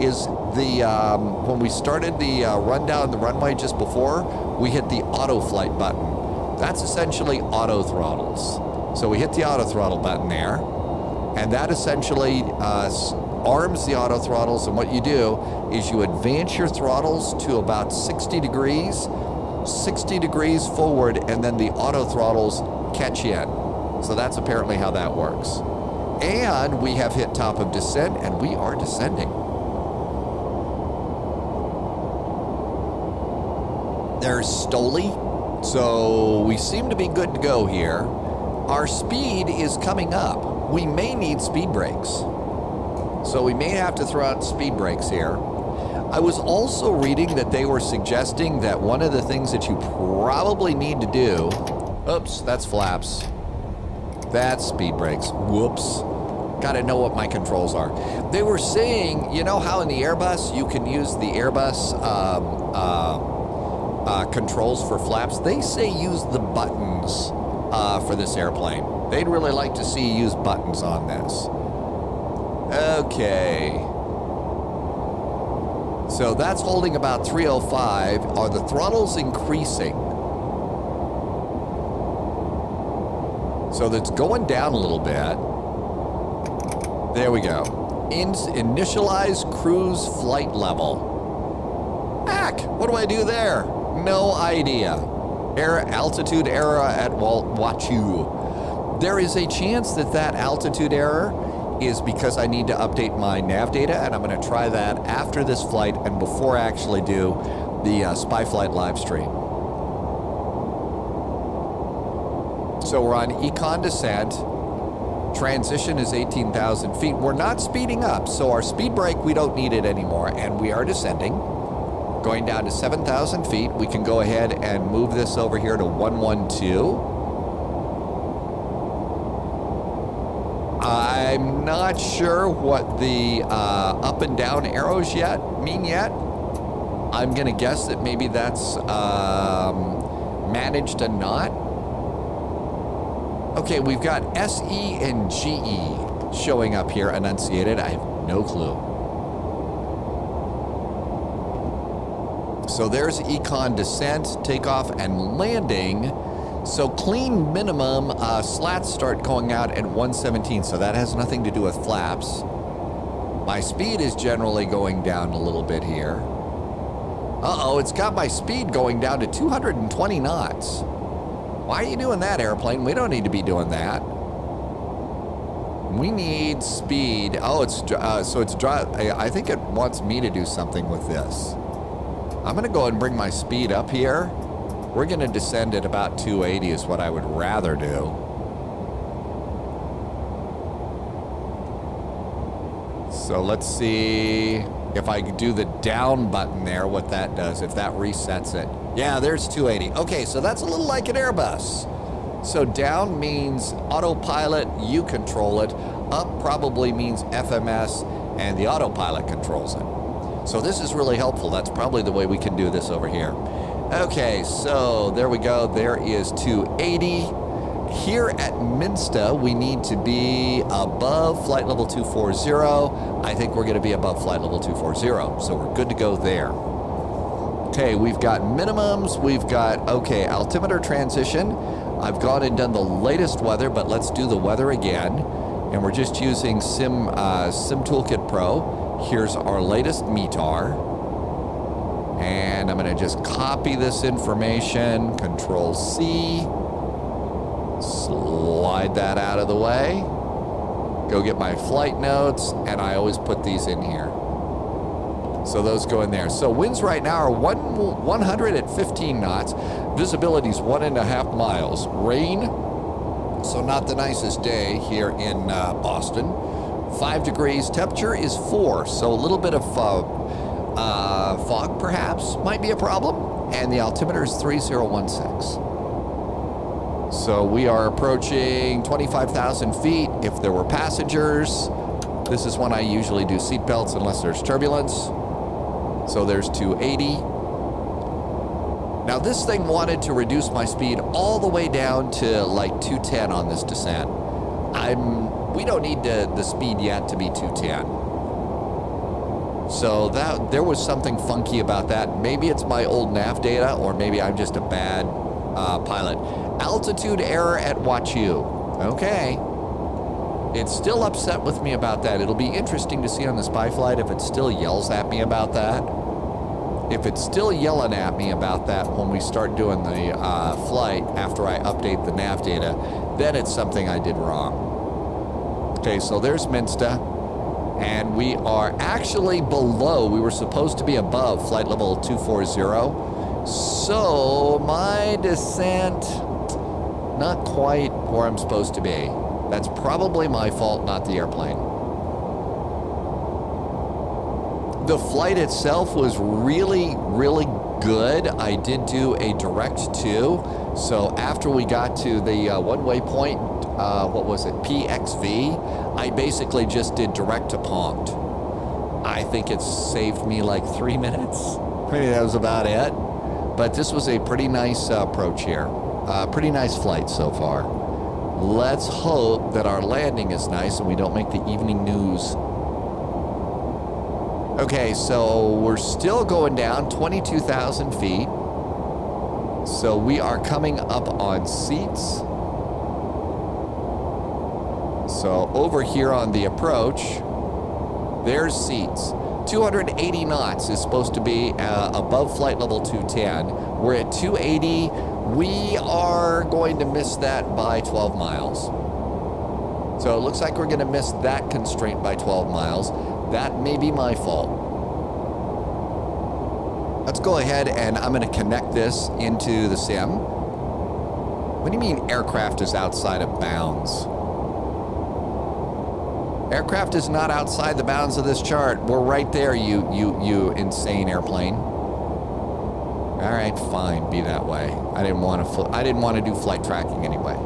is when we started the run down the runway just before, we hit the auto flight button. That's essentially auto throttles. So we hit the auto throttle button there, and that essentially arms the auto throttles. And what you do is you advance your throttles to about 60 degrees forward, and then the auto throttles catch in. So that's apparently how that works. And we have hit top of descent, and we are descending. There's Stoli. So we seem to be good to go here. Our speed is coming up. We may need speed brakes. So we may have to throw out speed brakes here. I was also reading that they were suggesting that one of the things that you probably need to do, oops, that's flaps. That's speed brakes. Whoops. Got to know what my controls are. They were saying, you know how in the Airbus you can use the Airbus controls for flaps? They say use the buttons for this airplane. They'd really like to see you use buttons on this. Okay. So that's holding about 305. Are the throttles increasing? So that's going down a little bit. There we go. Initialize cruise flight level. Heck, what do I do there? No idea. Altitude error at Wachu. There is a chance that that altitude error is because I need to update my nav data, and I'm going to try that after this flight and before I actually do the spy flight live stream. So we're on econ descent. Transition is 18,000 feet. We're not speeding up, so our speed brake, we don't need it anymore, and we are descending. Going down to 7,000 feet, we can go ahead and move this over here to 112. I'm not sure what the up and down arrows mean yet. I'm going to guess that maybe that's managed and not. Okay, we've got SE and GE showing up here, enunciated. I have no clue. So there's econ descent, takeoff, and landing. So clean minimum slats start going out at 117, so that has nothing to do with flaps. My speed is generally going down a little bit here. Uh-oh, it's got my speed going down to 220 knots. Why are you doing that, airplane? We don't need to be doing that. We need speed. Oh, I think it wants me to do something with this. I'm gonna go and bring my speed up here. We're going to descend at about 280 is what I would rather do. So let's see if I do the down button there, what that does, if that resets it. Yeah, there's 280. Okay, so that's a little like an Airbus. So down means autopilot, you control it. Up probably means FMS, and the autopilot controls it. So this is really helpful. That's probably the way we can do this over here. Okay, so there we go. There is 280. Here at Minsta, we need to be above flight level 240. I think we're going to be above flight level 240, so we're good to go there. Okay, we've got minimums. We've got, okay, altimeter transition. I've gone and done the latest weather, but let's do the weather again. And we're just using Sim Toolkit Pro. Here's our latest METAR. And I'm going to just copy this information, Control C, slide that out of the way, go get my flight notes, and I always put these in here. So those go in there. So winds right now are 100 at 15 knots, visibility is 1.5 miles. Rain, so not the nicest day here in Boston. 5 degrees, temperature is 4, so a little bit of fog perhaps might be a problem, and the altimeter is 3016. So we are approaching 25,000 feet. If there were passengers, this is when I usually do seat belts unless there's turbulence. So there's 280. Now this thing wanted to reduce my speed all the way down to like 210 on this descent. We don't need the speed yet to be 210. So there was something funky about that. Maybe it's my old nav data, or maybe I'm just a bad pilot. Altitude error at Wachu. Okay. It's still upset with me about that. It'll be interesting to see on the spy flight if it still yells at me about that. If it's still yelling at me about that when we start doing the flight after I update the nav data, then it's something I did wrong. Okay, so there's Minsta. And we are actually below. We were supposed to be above flight level 240. So my descent, not quite where I'm supposed to be. That's probably my fault, not the airplane. The flight itself was really, really good. I did do a direct to. So after we got to the one-way point, what was it, PXV, I basically just did direct to PONCT. I think it saved me like 3 minutes. Maybe that was about it. But this was a pretty nice approach here. Pretty nice flight so far. Let's hope that our landing is nice and we don't make the evening news. Okay, so we're still going down 22,000 feet. So we are coming up on seats. So over here on the approach, there's seats. 280 knots is supposed to be above flight level 210. We're at 280. We are going to miss that by 12 miles. So it looks like we're going to miss that constraint by 12 miles. That may be my fault. Let's go ahead and I'm going to connect this into the sim. What do you mean aircraft is outside of bounds? Aircraft is not outside the bounds of this chart. We're right there, you insane airplane. All right, fine, be that way. I didn't want to do flight tracking anyway.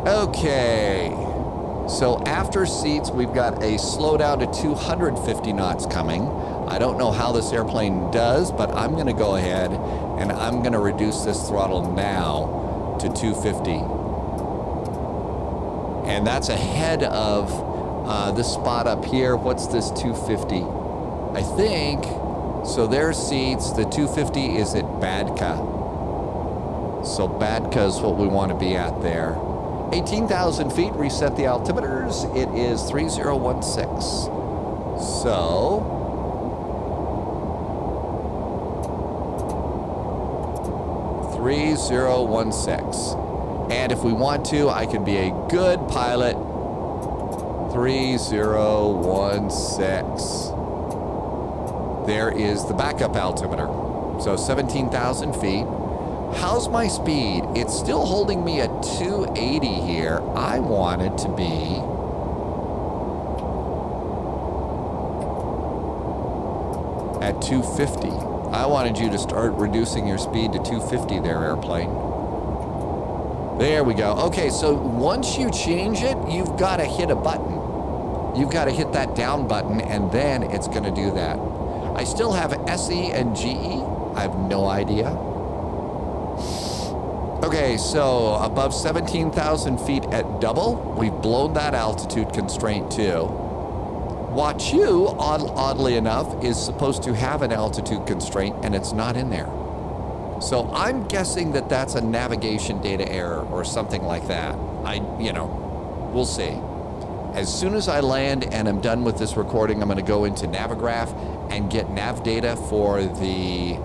Okay. So after seats, we've got a slowdown to 250 knots coming. I don't know how this airplane does, but I'm going to go ahead and I'm going to reduce this throttle now to 250. And that's ahead of this spot up here. What's this 250? I think, so there's seats. The 250 is at Badka. So Badka is what we want to be at there. 18,000 feet, reset the altimeters. It is 3016. So, and if we want to, I can be a good pilot. 3016. There is the backup altimeter. So 17,000 feet. How's my speed? It's still holding me at 280 here. I want it to be at 250. I wanted you to start reducing your speed to 250 there, airplane. There we go. Okay, so once you change it, you've got to hit a button. You've got to hit that down button, and then it's going to do that. I still have SE and GE. I have no idea. Okay, so above 17,000 feet at double, we've blown that altitude constraint too. Wachu, oddly enough, is supposed to have an altitude constraint, and it's not in there. So I'm guessing that that's a navigation data error or something like that. We'll see. As soon as I land and I'm done with this recording, I'm going to go into Navigraph and get nav data for the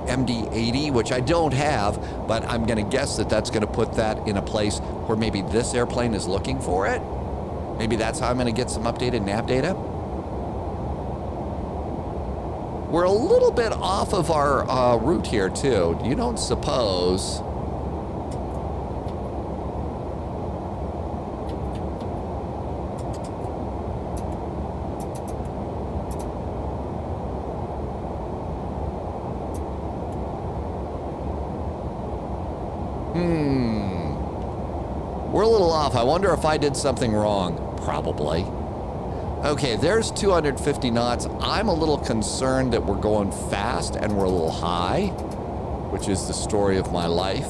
MD80, which I don't have, but I'm going to guess that that's going to put that in a place where maybe this airplane is looking for it. Maybe that's how I'm going to get some updated nav data. We're a little bit off of our route here, too. You don't suppose... We're a little off. I wonder if I did something wrong. Probably. Okay, there's 250 knots. I'm a little concerned that we're going fast and we're a little high, which is the story of my life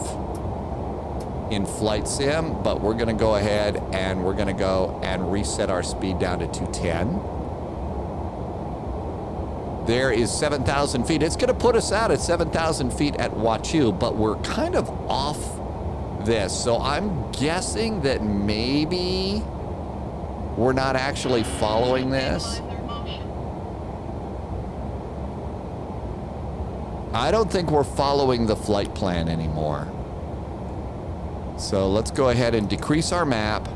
in flight sim, but we're going to go ahead and we're going to go and reset our speed down to 210. There is 7,000 feet. It's going to put us out at 7,000 feet at Wachu, but we're kind of off this. So I'm guessing that maybe we're not actually following this. I don't think we're following the flight plan anymore. So let's go ahead and decrease our map.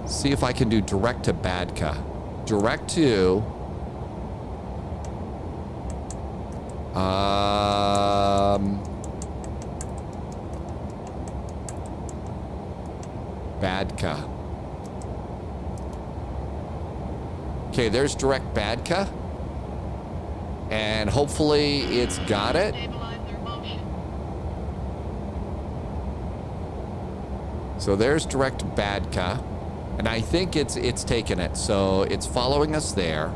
See if I can do direct to Badka. Direct to... Badka. Okay, there's direct Badka. And hopefully it's got it. So there's direct Badka. And I think it's taken it. So it's following us there.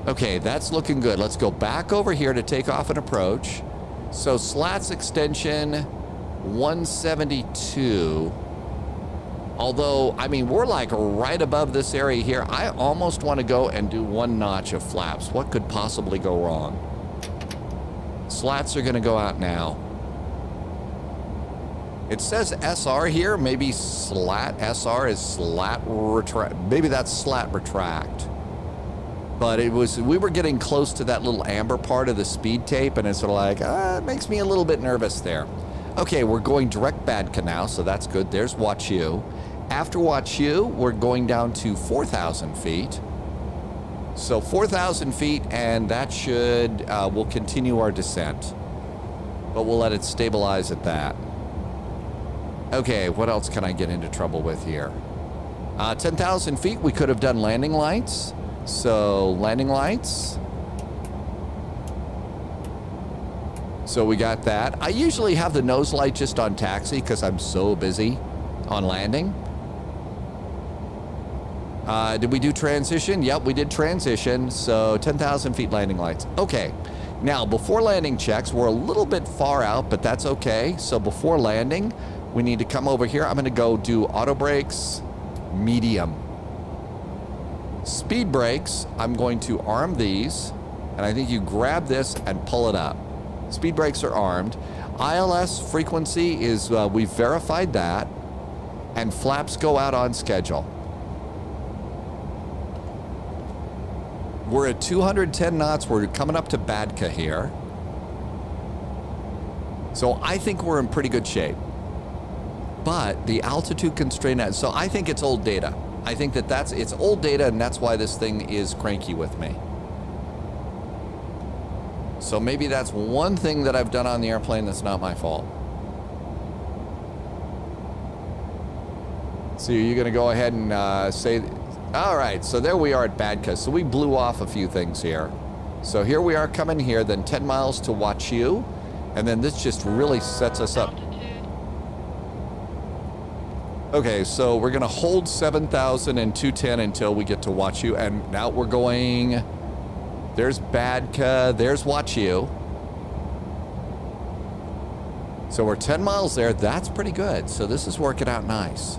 Okay, that's looking good. Let's go back over here to take off and approach. So slats extension 172. Although, I mean, we're like right above this area here. I almost want to go and do one notch of flaps. What could possibly go wrong? Slats are going to go out now. It says SR here, maybe slat. SR is slat retract. Maybe that's slat retract. But we were getting close to that little amber part of the speed tape, and it's sort of like, it makes me a little bit nervous there. Okay, we're going direct Badka now, so that's good. There's Watch You. After Watch You, we're going down to 4,000 feet. So 4,000 feet, and that should, we'll continue our descent. But we'll let it stabilize at that. Okay, what else can I get into trouble with here? 10,000 feet, we could have done landing lights. So, landing lights. So we got that. I usually have the nose light just on taxi because I'm so busy on landing. Did we do transition? Yep, we did transition. So 10,000 feet landing lights. Okay. Now, before landing checks, we're a little bit far out, but that's okay. So before landing, we need to come over here. I'm going to go do auto brakes, medium. Speed brakes, I'm going to arm these, and I think you grab this and pull it up. Speed brakes are armed. ILS frequency is, we've verified that, and flaps go out on schedule. We're at 210 knots. We're coming up to Badka here. So I think we're in pretty good shape. But the altitude constraint, so I think it's old data. I think that it's old data, and that's why this thing is cranky with me. So maybe that's one thing that I've done on the airplane that's not my fault. So you're going to go ahead and say, all right, so there we are at Badka. So we blew off a few things here. So here we are coming here, then 10 miles to Watch You, and then this just really sets us up. Okay, so we're going to hold 7,000 and 210 until we get to Watch You. And now we're going, there's Badka, there's Watch You. So we're 10 miles there. That's pretty good. So this is working out nice.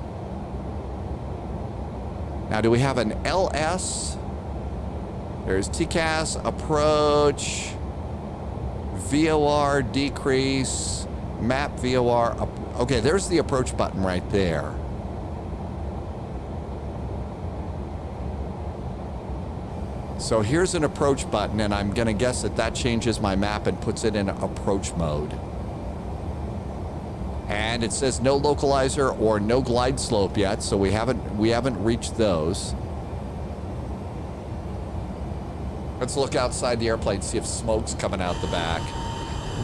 Now, do we have an LS? There's TCAS, approach, VOR, decrease, map VOR. Okay, there's the approach button right there. So here's an approach button, and I'm going to guess that that changes my map and puts it in approach mode. And it says no localizer or no glide slope yet, so we haven't reached those. Let's look outside the airplane, see if smoke's coming out the back.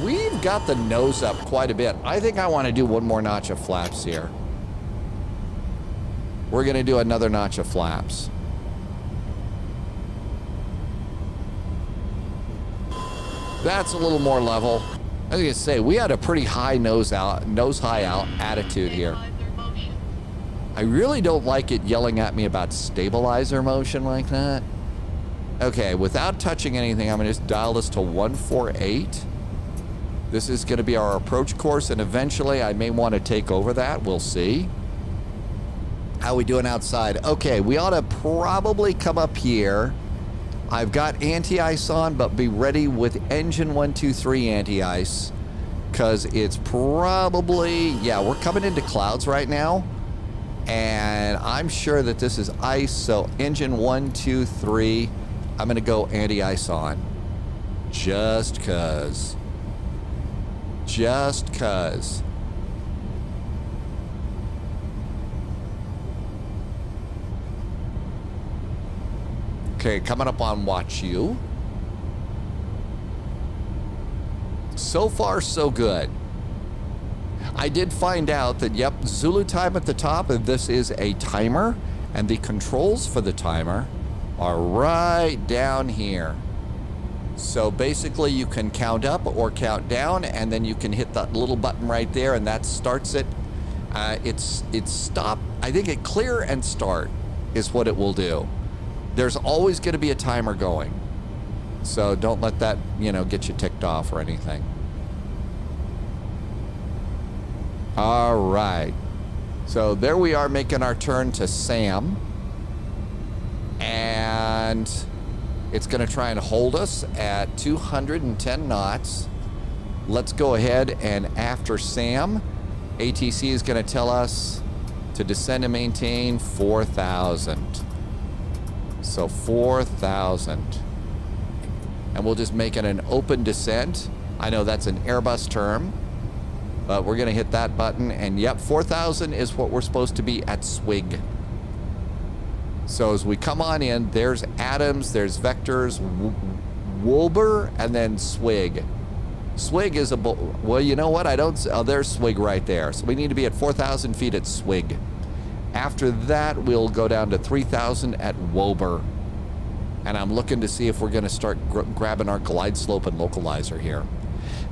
We've got the nose up quite a bit. I think I want to do one more notch of flaps here. We're going to do another notch of flaps. That's a little more level. I was going to say, we had a pretty high nose high out attitude here. I really don't like it yelling at me about stabilizer motion like that. Okay, without touching anything, I'm going to just dial this to 148. This is going to be our approach course, and eventually I may want to take over that. We'll see. How we doing outside? Okay, we ought to probably come up here. I've got anti-ice on, but be ready with engine 123 anti-ice, because it's probably, yeah, we're coming into clouds right now, and I'm sure that this is ice, so engine 123, I'm going to go anti-ice on, just because. Just because. Okay, coming up on Watch You. So far, so good. I did find out that, yep, Zulu time at the top, and this is a timer, and the controls for the timer are right down here. So basically, you can count up or count down, and then you can hit that little button right there, and that starts it. It's stop. I think it clear and start is what it will do. There's always going to be a timer going, so don't let that, you know, get you ticked off or anything. All right, so there we are making our turn to Sam, and it's going to try and hold us at 210 knots. Let's go ahead and after Sam, ATC is going to tell us to descend and maintain 4,000. So 4,000. And we'll just make it an open descent. I know that's an Airbus term, but we're going to hit that button. And yep, 4,000 is what we're supposed to be at SWIG. So as we come on in, there's Adams, there's Vectors, Wilbur, and then SWIG. SWIG is a, well, you know what? Oh, there's SWIG right there. So we need to be at 4,000 feet at SWIG. After that, we'll go down to 3,000 at Wilbur. And I'm looking to see if we're going to start grabbing our glide slope and localizer here.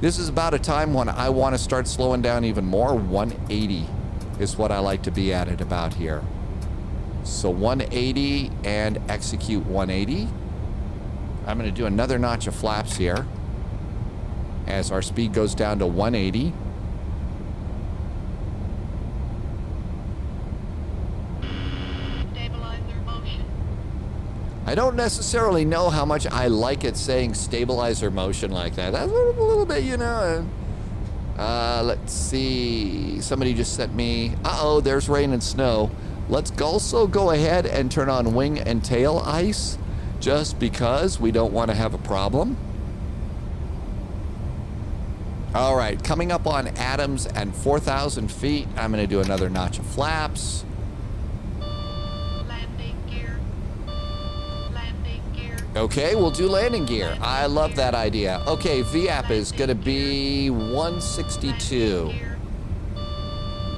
This is about a time when I want to start slowing down even more. 180 is what I like to be at about here. So 180 and execute 180. I'm going to do another notch of flaps here as our speed goes down to 180. Stabilizer motion. I don't necessarily know how much I like it saying stabilizer motion like that. That's a little bit, you know. Let's see. Somebody just sent me, uh-oh, there's rain and snow. Let's also go ahead and turn on wing and tail ice just because we don't want to have a problem. All right, coming up on Adams and 4,000 feet, I'm going to do another notch of flaps. Landing gear. Landing gear. Okay, we'll do landing gear. I love that idea. Okay, VAP is going to be 162.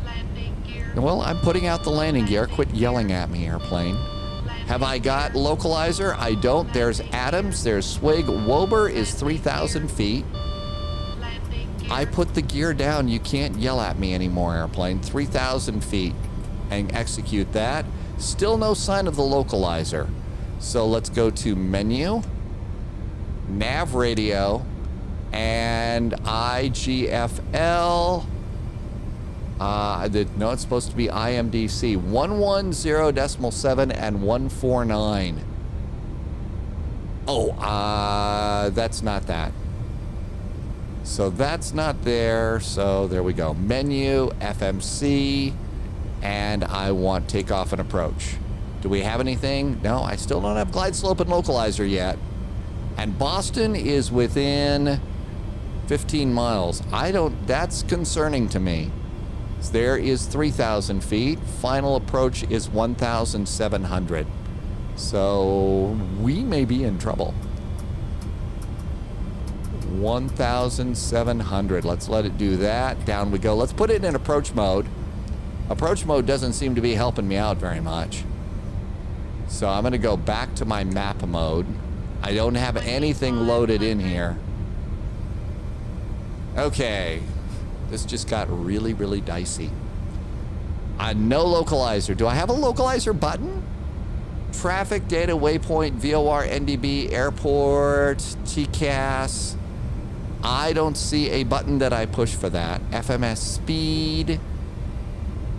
Landing gear. Well, I'm putting out the landing gear. Quit yelling at me, airplane. Have I got localizer? I don't. There's Adams, there's SWIG. Wilbur is 3,000 feet. I put the gear down. You can't yell at me anymore, airplane. 3,000 feet. And execute that. Still no sign of the localizer. So let's go to menu, nav radio, and IGFL. No, it's supposed to be IMDC. 110.7 and 149. Oh, that's not that. So that's not there. So there we go. Menu, FMC, and I want takeoff and approach. Do we have anything? No, I still don't have glide slope and localizer yet. And Boston is within 15 miles. That's concerning to me. There is 3,000 feet. Final approach is 1,700. So we may be in trouble. 1,700. Let's let it do that. Down we go. Let's put it in approach mode. Approach mode doesn't seem to be helping me out very much. So I'm going to go back to my map mode. I don't have anything loaded in here. Okay. This just got really, really dicey. No localizer. Do I have a localizer button? Traffic, data, waypoint, VOR, NDB, airport, TCAS. I don't see a button that I push for that. FMS speed.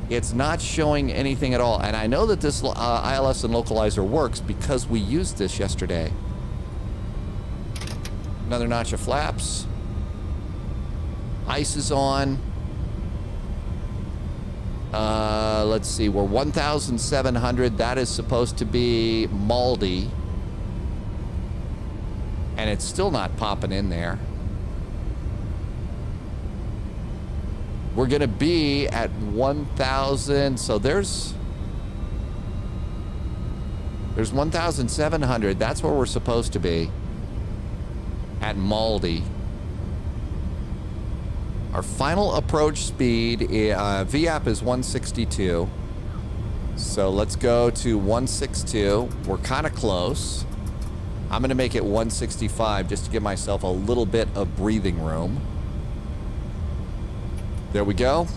It's not showing anything at all. And I know that this ILS and localizer works because we used this yesterday. Another notch of flaps. Ice is on. Let's see. We're 1,700. That is supposed to be Maldi. And it's still not popping in there. We're going to be at 1,000. So there's 1,700. That's where we're supposed to be. At Maldi. Our final approach speed, VAP is 162. So let's go to 162. We're kind of close. I'm going to make it 165 just to give myself a little bit of breathing room. There we go.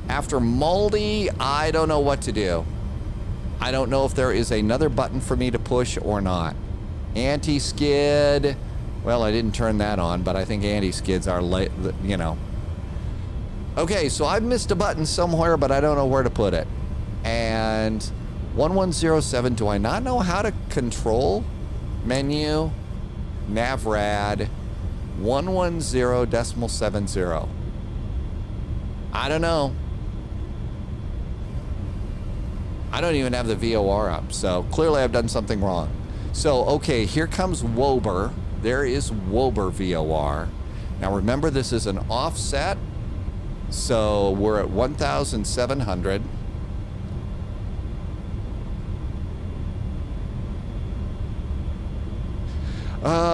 After Maldi, I don't know what to do. I don't know if there is another button for me to push or not. Anti-skid. Well, I didn't turn that on, but I think anti-skids are late, you know. Okay, so I've missed a button somewhere, but I don't know where to put it. And 1107, do I not know how to control? Menu, navrad, 110.70. I don't know. I don't even have the VOR up, so clearly I've done something wrong. So, okay, here comes Wober. There is Wober VOR. Now remember, this is an offset, so we're at 1,700.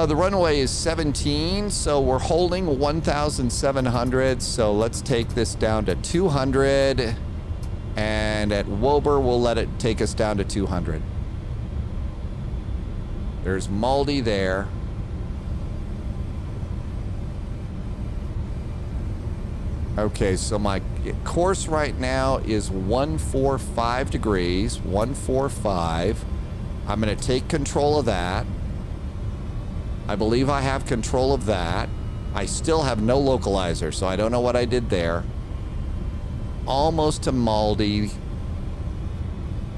The runway is 17, so we're holding 1,700. So let's take this down to 200. And at Wober, we'll let it take us down to 200. There's Maldi there. Okay, so my course right now is 145 degrees, 145. I'm going to take control of that. I believe I have control of that. I still have no localizer, so I don't know what I did there. Almost to Maldi.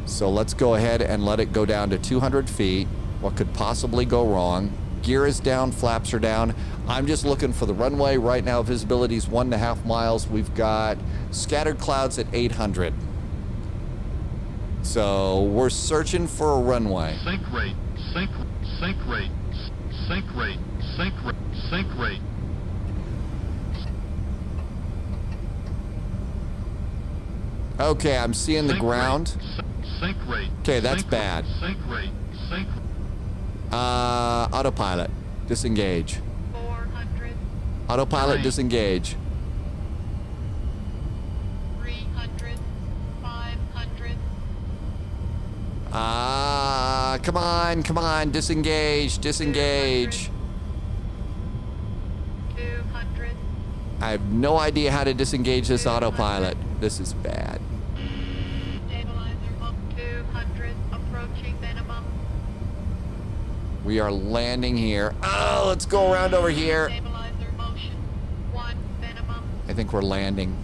So let's go ahead and let it go down to 200 feet. What could possibly go wrong? Gear is down, flaps are down. I'm just looking for the runway. Right now, visibility is 1.5 miles. We've got scattered clouds at 800. So we're searching for a runway. Sync rate, sync rate, sync rate, sync rate, sync rate. Okay, I'm seeing the ground. Sync rate. Okay, that's bad. Sync rate, sync rate. Autopilot, disengage. 400, Autopilot, Right. disengage. 300, 500, Come on, disengage, disengage. 200, I have no idea how to disengage this autopilot. This is bad. stabilizer up 200, approaching minimum. We are landing here. Oh, let's go around over here. Stabilizer motion 1 minimum. I think we're landing.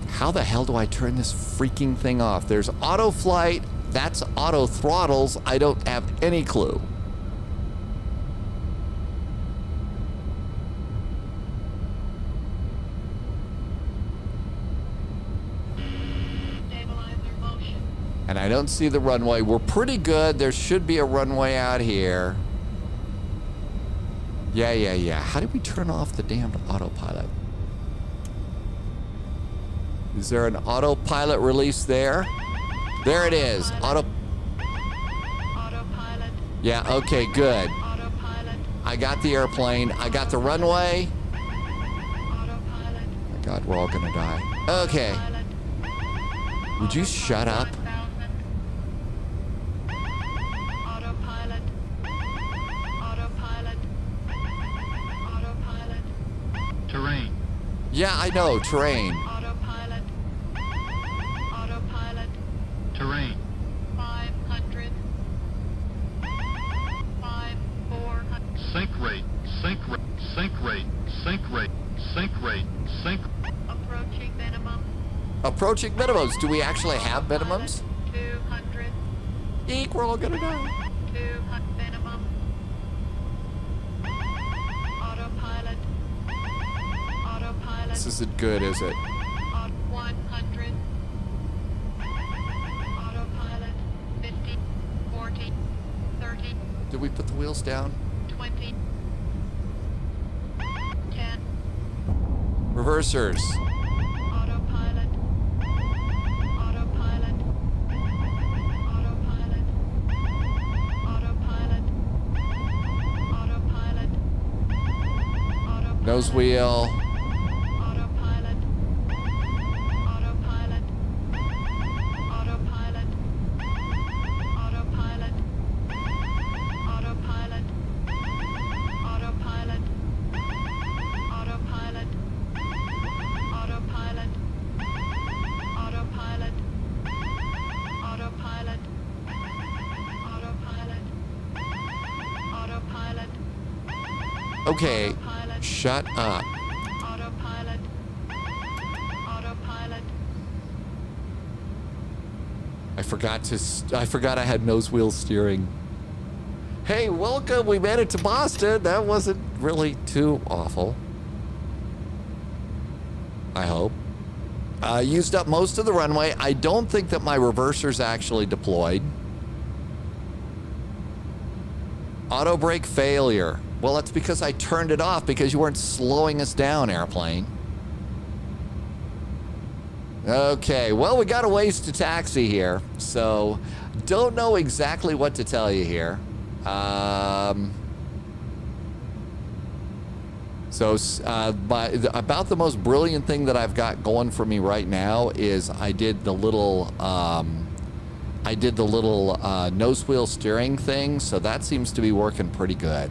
How the hell do I turn this freaking thing off? There's auto flight. That's auto throttles. I don't have any clue. Stabilizer motion. And I don't see the runway. We're pretty good. There should be a runway out here. Yeah. How did we turn off the damned autopilot? Is there an autopilot release there? There it is. Autopilot. Yeah, okay, good. Autopilot. I got the airplane. I got the runway. Autopilot. Oh my God, we're all gonna die. Okay. Autopilot. Would you shut up? 1000. Autopilot. Autopilot. Autopilot. Terrain. Yeah, I know. Terrain. Autopilot. Autopilot. Terrain. 500. 400. Sync rate, sync rate, sync rate, sync rate, sync rate, sync. Approaching minimum. Approaching minimums. Do we actually have minimums? 200. Eek, we're all gonna die. 200 minimum. Autopilot. Autopilot. This isn't good, is it? 100. Autopilot. 50. 40. 30. Did we put the wheels down? 20. 10. Reversers. Autopilot. Autopilot. Autopilot. Autopilot. Autopilot. Autopilot. Nose wheel. Autopilot. Autopilot. Autopilot. Autopilot. Autopilot. Autopilot. Autopilot. Autopilot. Autopilot. Autopilot. Autopilot. Autopilot. Okay, Autopilot. shut up. Autopilot. I forgot I had nose wheel steering. Hey, welcome. We made it to Boston. That wasn't really too awful. I hope. Used up most of the runway. I don't think that my reverser's actually deployed. Auto brake failure. Well, that's because I turned it off because you weren't slowing us down, airplane. Okay, well, we got a ways to taxi here, so don't know exactly what to tell you here. About the most brilliant thing that I've got going for me right now is I did the little nose wheel steering thing, so that seems to be working pretty good.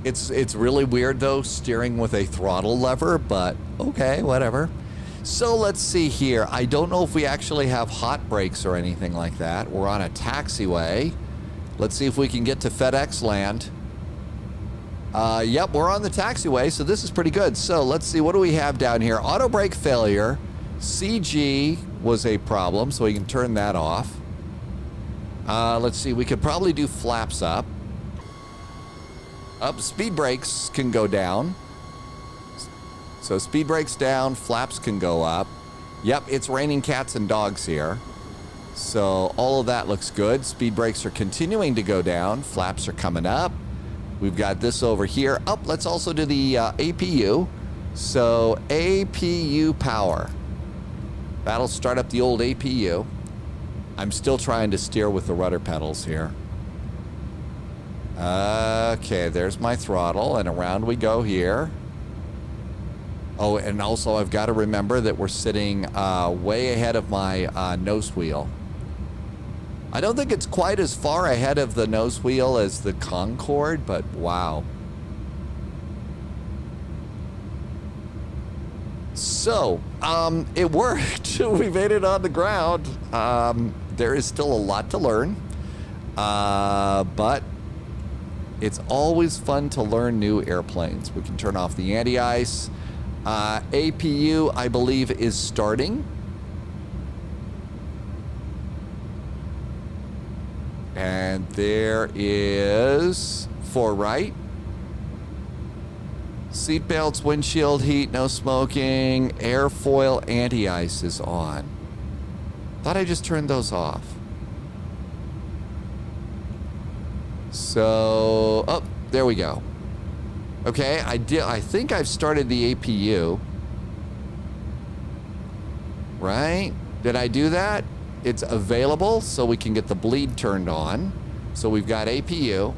It's really weird though, steering with a throttle lever, but okay, whatever. So let's see here. I don't know if we actually have hot brakes or anything like that. We're on a taxiway. Let's see if we can get to FedEx land. Yep, we're on the taxiway, so this is pretty good. So let's see, what do we have down here? Auto brake failure. CG was a problem, so we can turn that off. Let's see, we could probably do flaps up. Speed brakes can go down. So speed brakes down, flaps can go up. Yep, it's raining cats and dogs here. So all of that looks good. Speed brakes are continuing to go down. Flaps are coming up. We've got this over here. Let's also do the APU. So APU power. That'll start up the old APU. I'm still trying to steer with the rudder pedals here. Okay, there's my throttle, and around we go here. Oh, and also I've got to remember that we're sitting way ahead of my nose wheel. I don't think it's quite as far ahead of the nose wheel as the Concorde, but wow. So, it worked. We made it on the ground. There is still a lot to learn, but it's always fun to learn new airplanes. We can turn off the anti-ice. APU, I believe, is starting. And there is 4 right. Seatbelts, windshield heat, no smoking, airfoil, anti-ice is on. Thought I just turned those off. So, there we go. Okay, I think I've started the APU. Right? Did I do that? It's available, so we can get the bleed turned on. So we've got APU.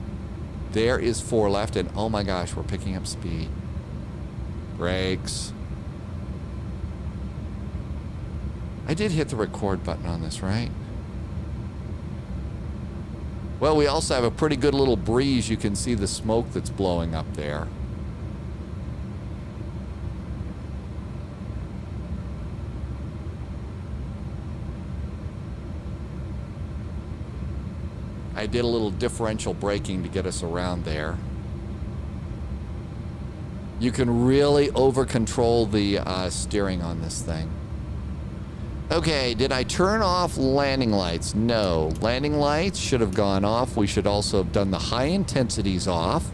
There is 4 left, and oh my gosh, we're picking up speed. Brakes. I did hit the record button on this, right? Well, we also have a pretty good little breeze. You can see the smoke that's blowing up there. I did a little differential braking to get us around there. You can really over-control the steering on this thing. Okay, did I turn off landing lights? No. Landing lights should have gone off. We should also have done the high intensities off.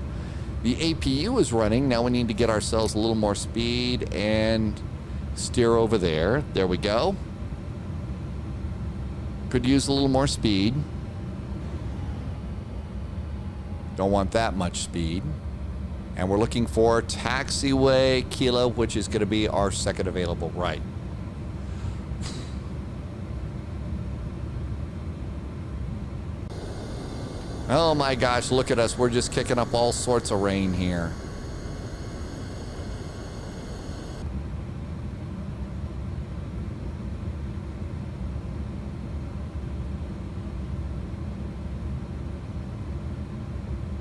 The APU is running. Now we need to get ourselves a little more speed and steer over there. There we go. Could use a little more speed. Don't want that much speed. And we're looking for taxiway Kilo, which is going to be our second available right. Oh my gosh, look at us. We're just kicking up all sorts of rain here.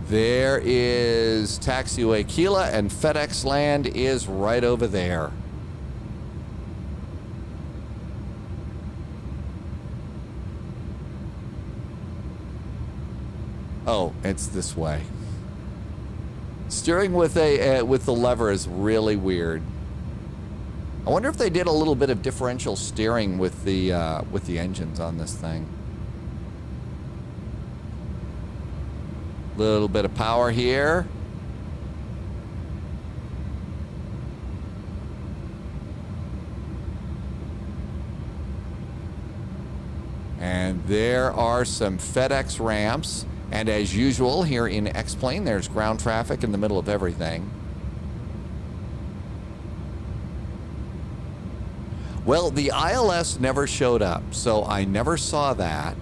There is taxiway Kila, and FedEx land is right over there. Oh, it's this way. Steering with the lever is really weird. I wonder if they did a little bit of differential steering with the engines on this thing. Little bit of power here. And there are some FedEx ramps. And as usual, here in X-Plane, there's ground traffic in the middle of everything. Well, the ILS never showed up, so I never saw that.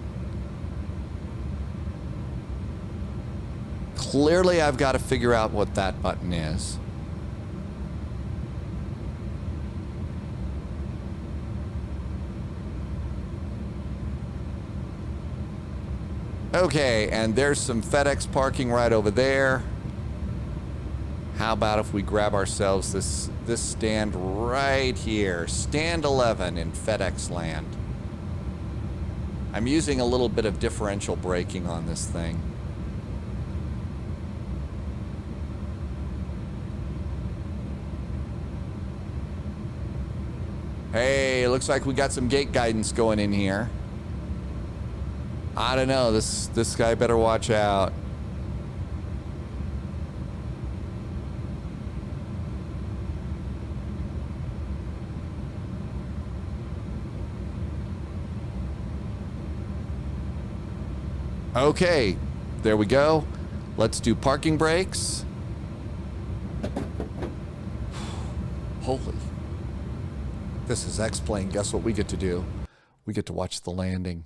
Clearly, I've got to figure out what that button is. Okay, and there's some FedEx parking right over there. How about if we grab ourselves this stand right here, stand 11 in FedEx land. I'm using a little bit of differential braking on this thing. Hey, looks like we got some gate guidance going in here. I don't know, this guy better watch out. Okay, there we go. Let's do parking brakes. Holy. This is X-Plane. Guess what we get to do? We get to watch the landing.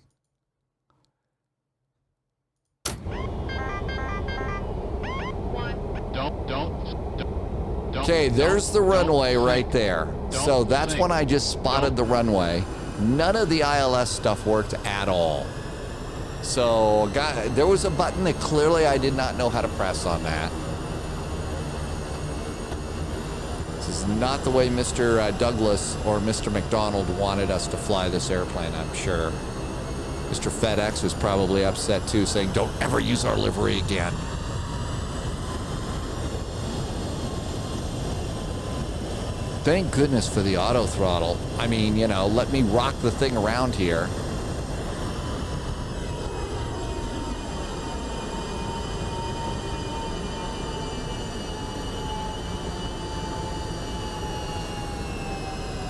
Okay, there's the runway right there. So that's when I just spotted the runway. None of the ILS stuff worked at all. So there was a button that clearly I did not know how to press on that. This is not the way Mr. Douglas or Mr. McDonald wanted us to fly this airplane, I'm sure. Mr. FedEx was probably upset too, saying, "Don't ever use our livery again." Thank goodness for the auto throttle. I mean, you know, let me rock the thing around here.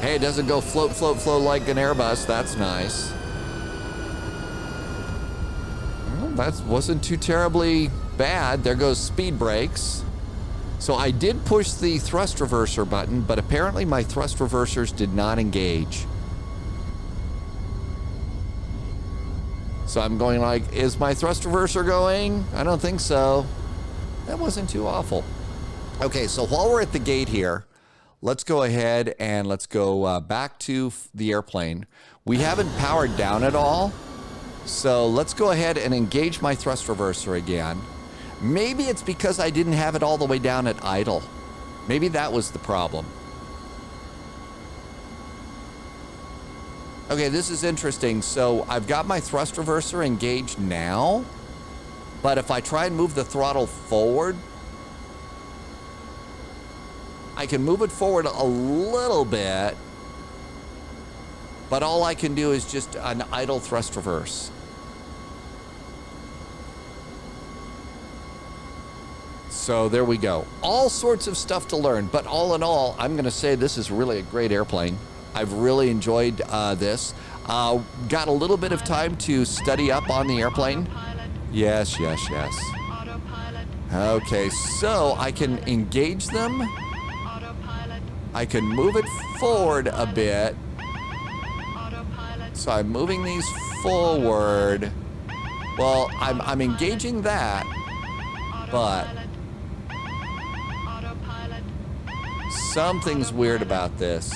Hey, it doesn't go float, float, float like an Airbus. That's nice. Well, that wasn't too terribly bad. There goes speed brakes. So I did push the thrust reverser button, but apparently my thrust reversers did not engage. So I'm going like, is my thrust reverser going? I don't think so. That wasn't too awful. Okay, so while we're at the gate here, let's go ahead and let's go back to the airplane. We haven't powered down at all. So let's go ahead and engage my thrust reverser again. Maybe it's because I didn't have it all the way down at idle. Maybe that was the problem. Okay, this is interesting. So I've got my thrust reverser engaged now, but if I try and move the throttle forward, I can move it forward a little bit, but all I can do is just an idle thrust reverse. So there we go. All sorts of stuff to learn, but all in all, I'm going to say this is really a great airplane. I've really enjoyed this. Got a little bit of time to study up on the airplane. Yes, yes, yes. Autopilot. Okay, so I can engage them. Autopilot. I can move it forward a bit. Autopilot. So I'm moving these forward. Well, I'm engaging that, but Autopilot. something's weird about this.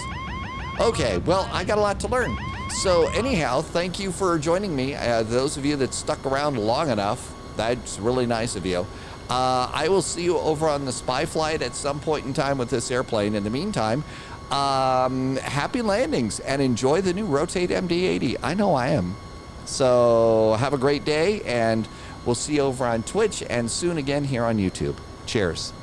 Okay, well, I got a lot to learn. So anyhow, thank you for joining me. Those of you that stuck around long enough, that's really nice of you. I will see you over on the spy flight at some point in time with this airplane. In the meantime, happy landings and enjoy the new Rotate MD80. I know I am. So have a great day, and we'll see you over on Twitch and soon again here on YouTube. Cheers.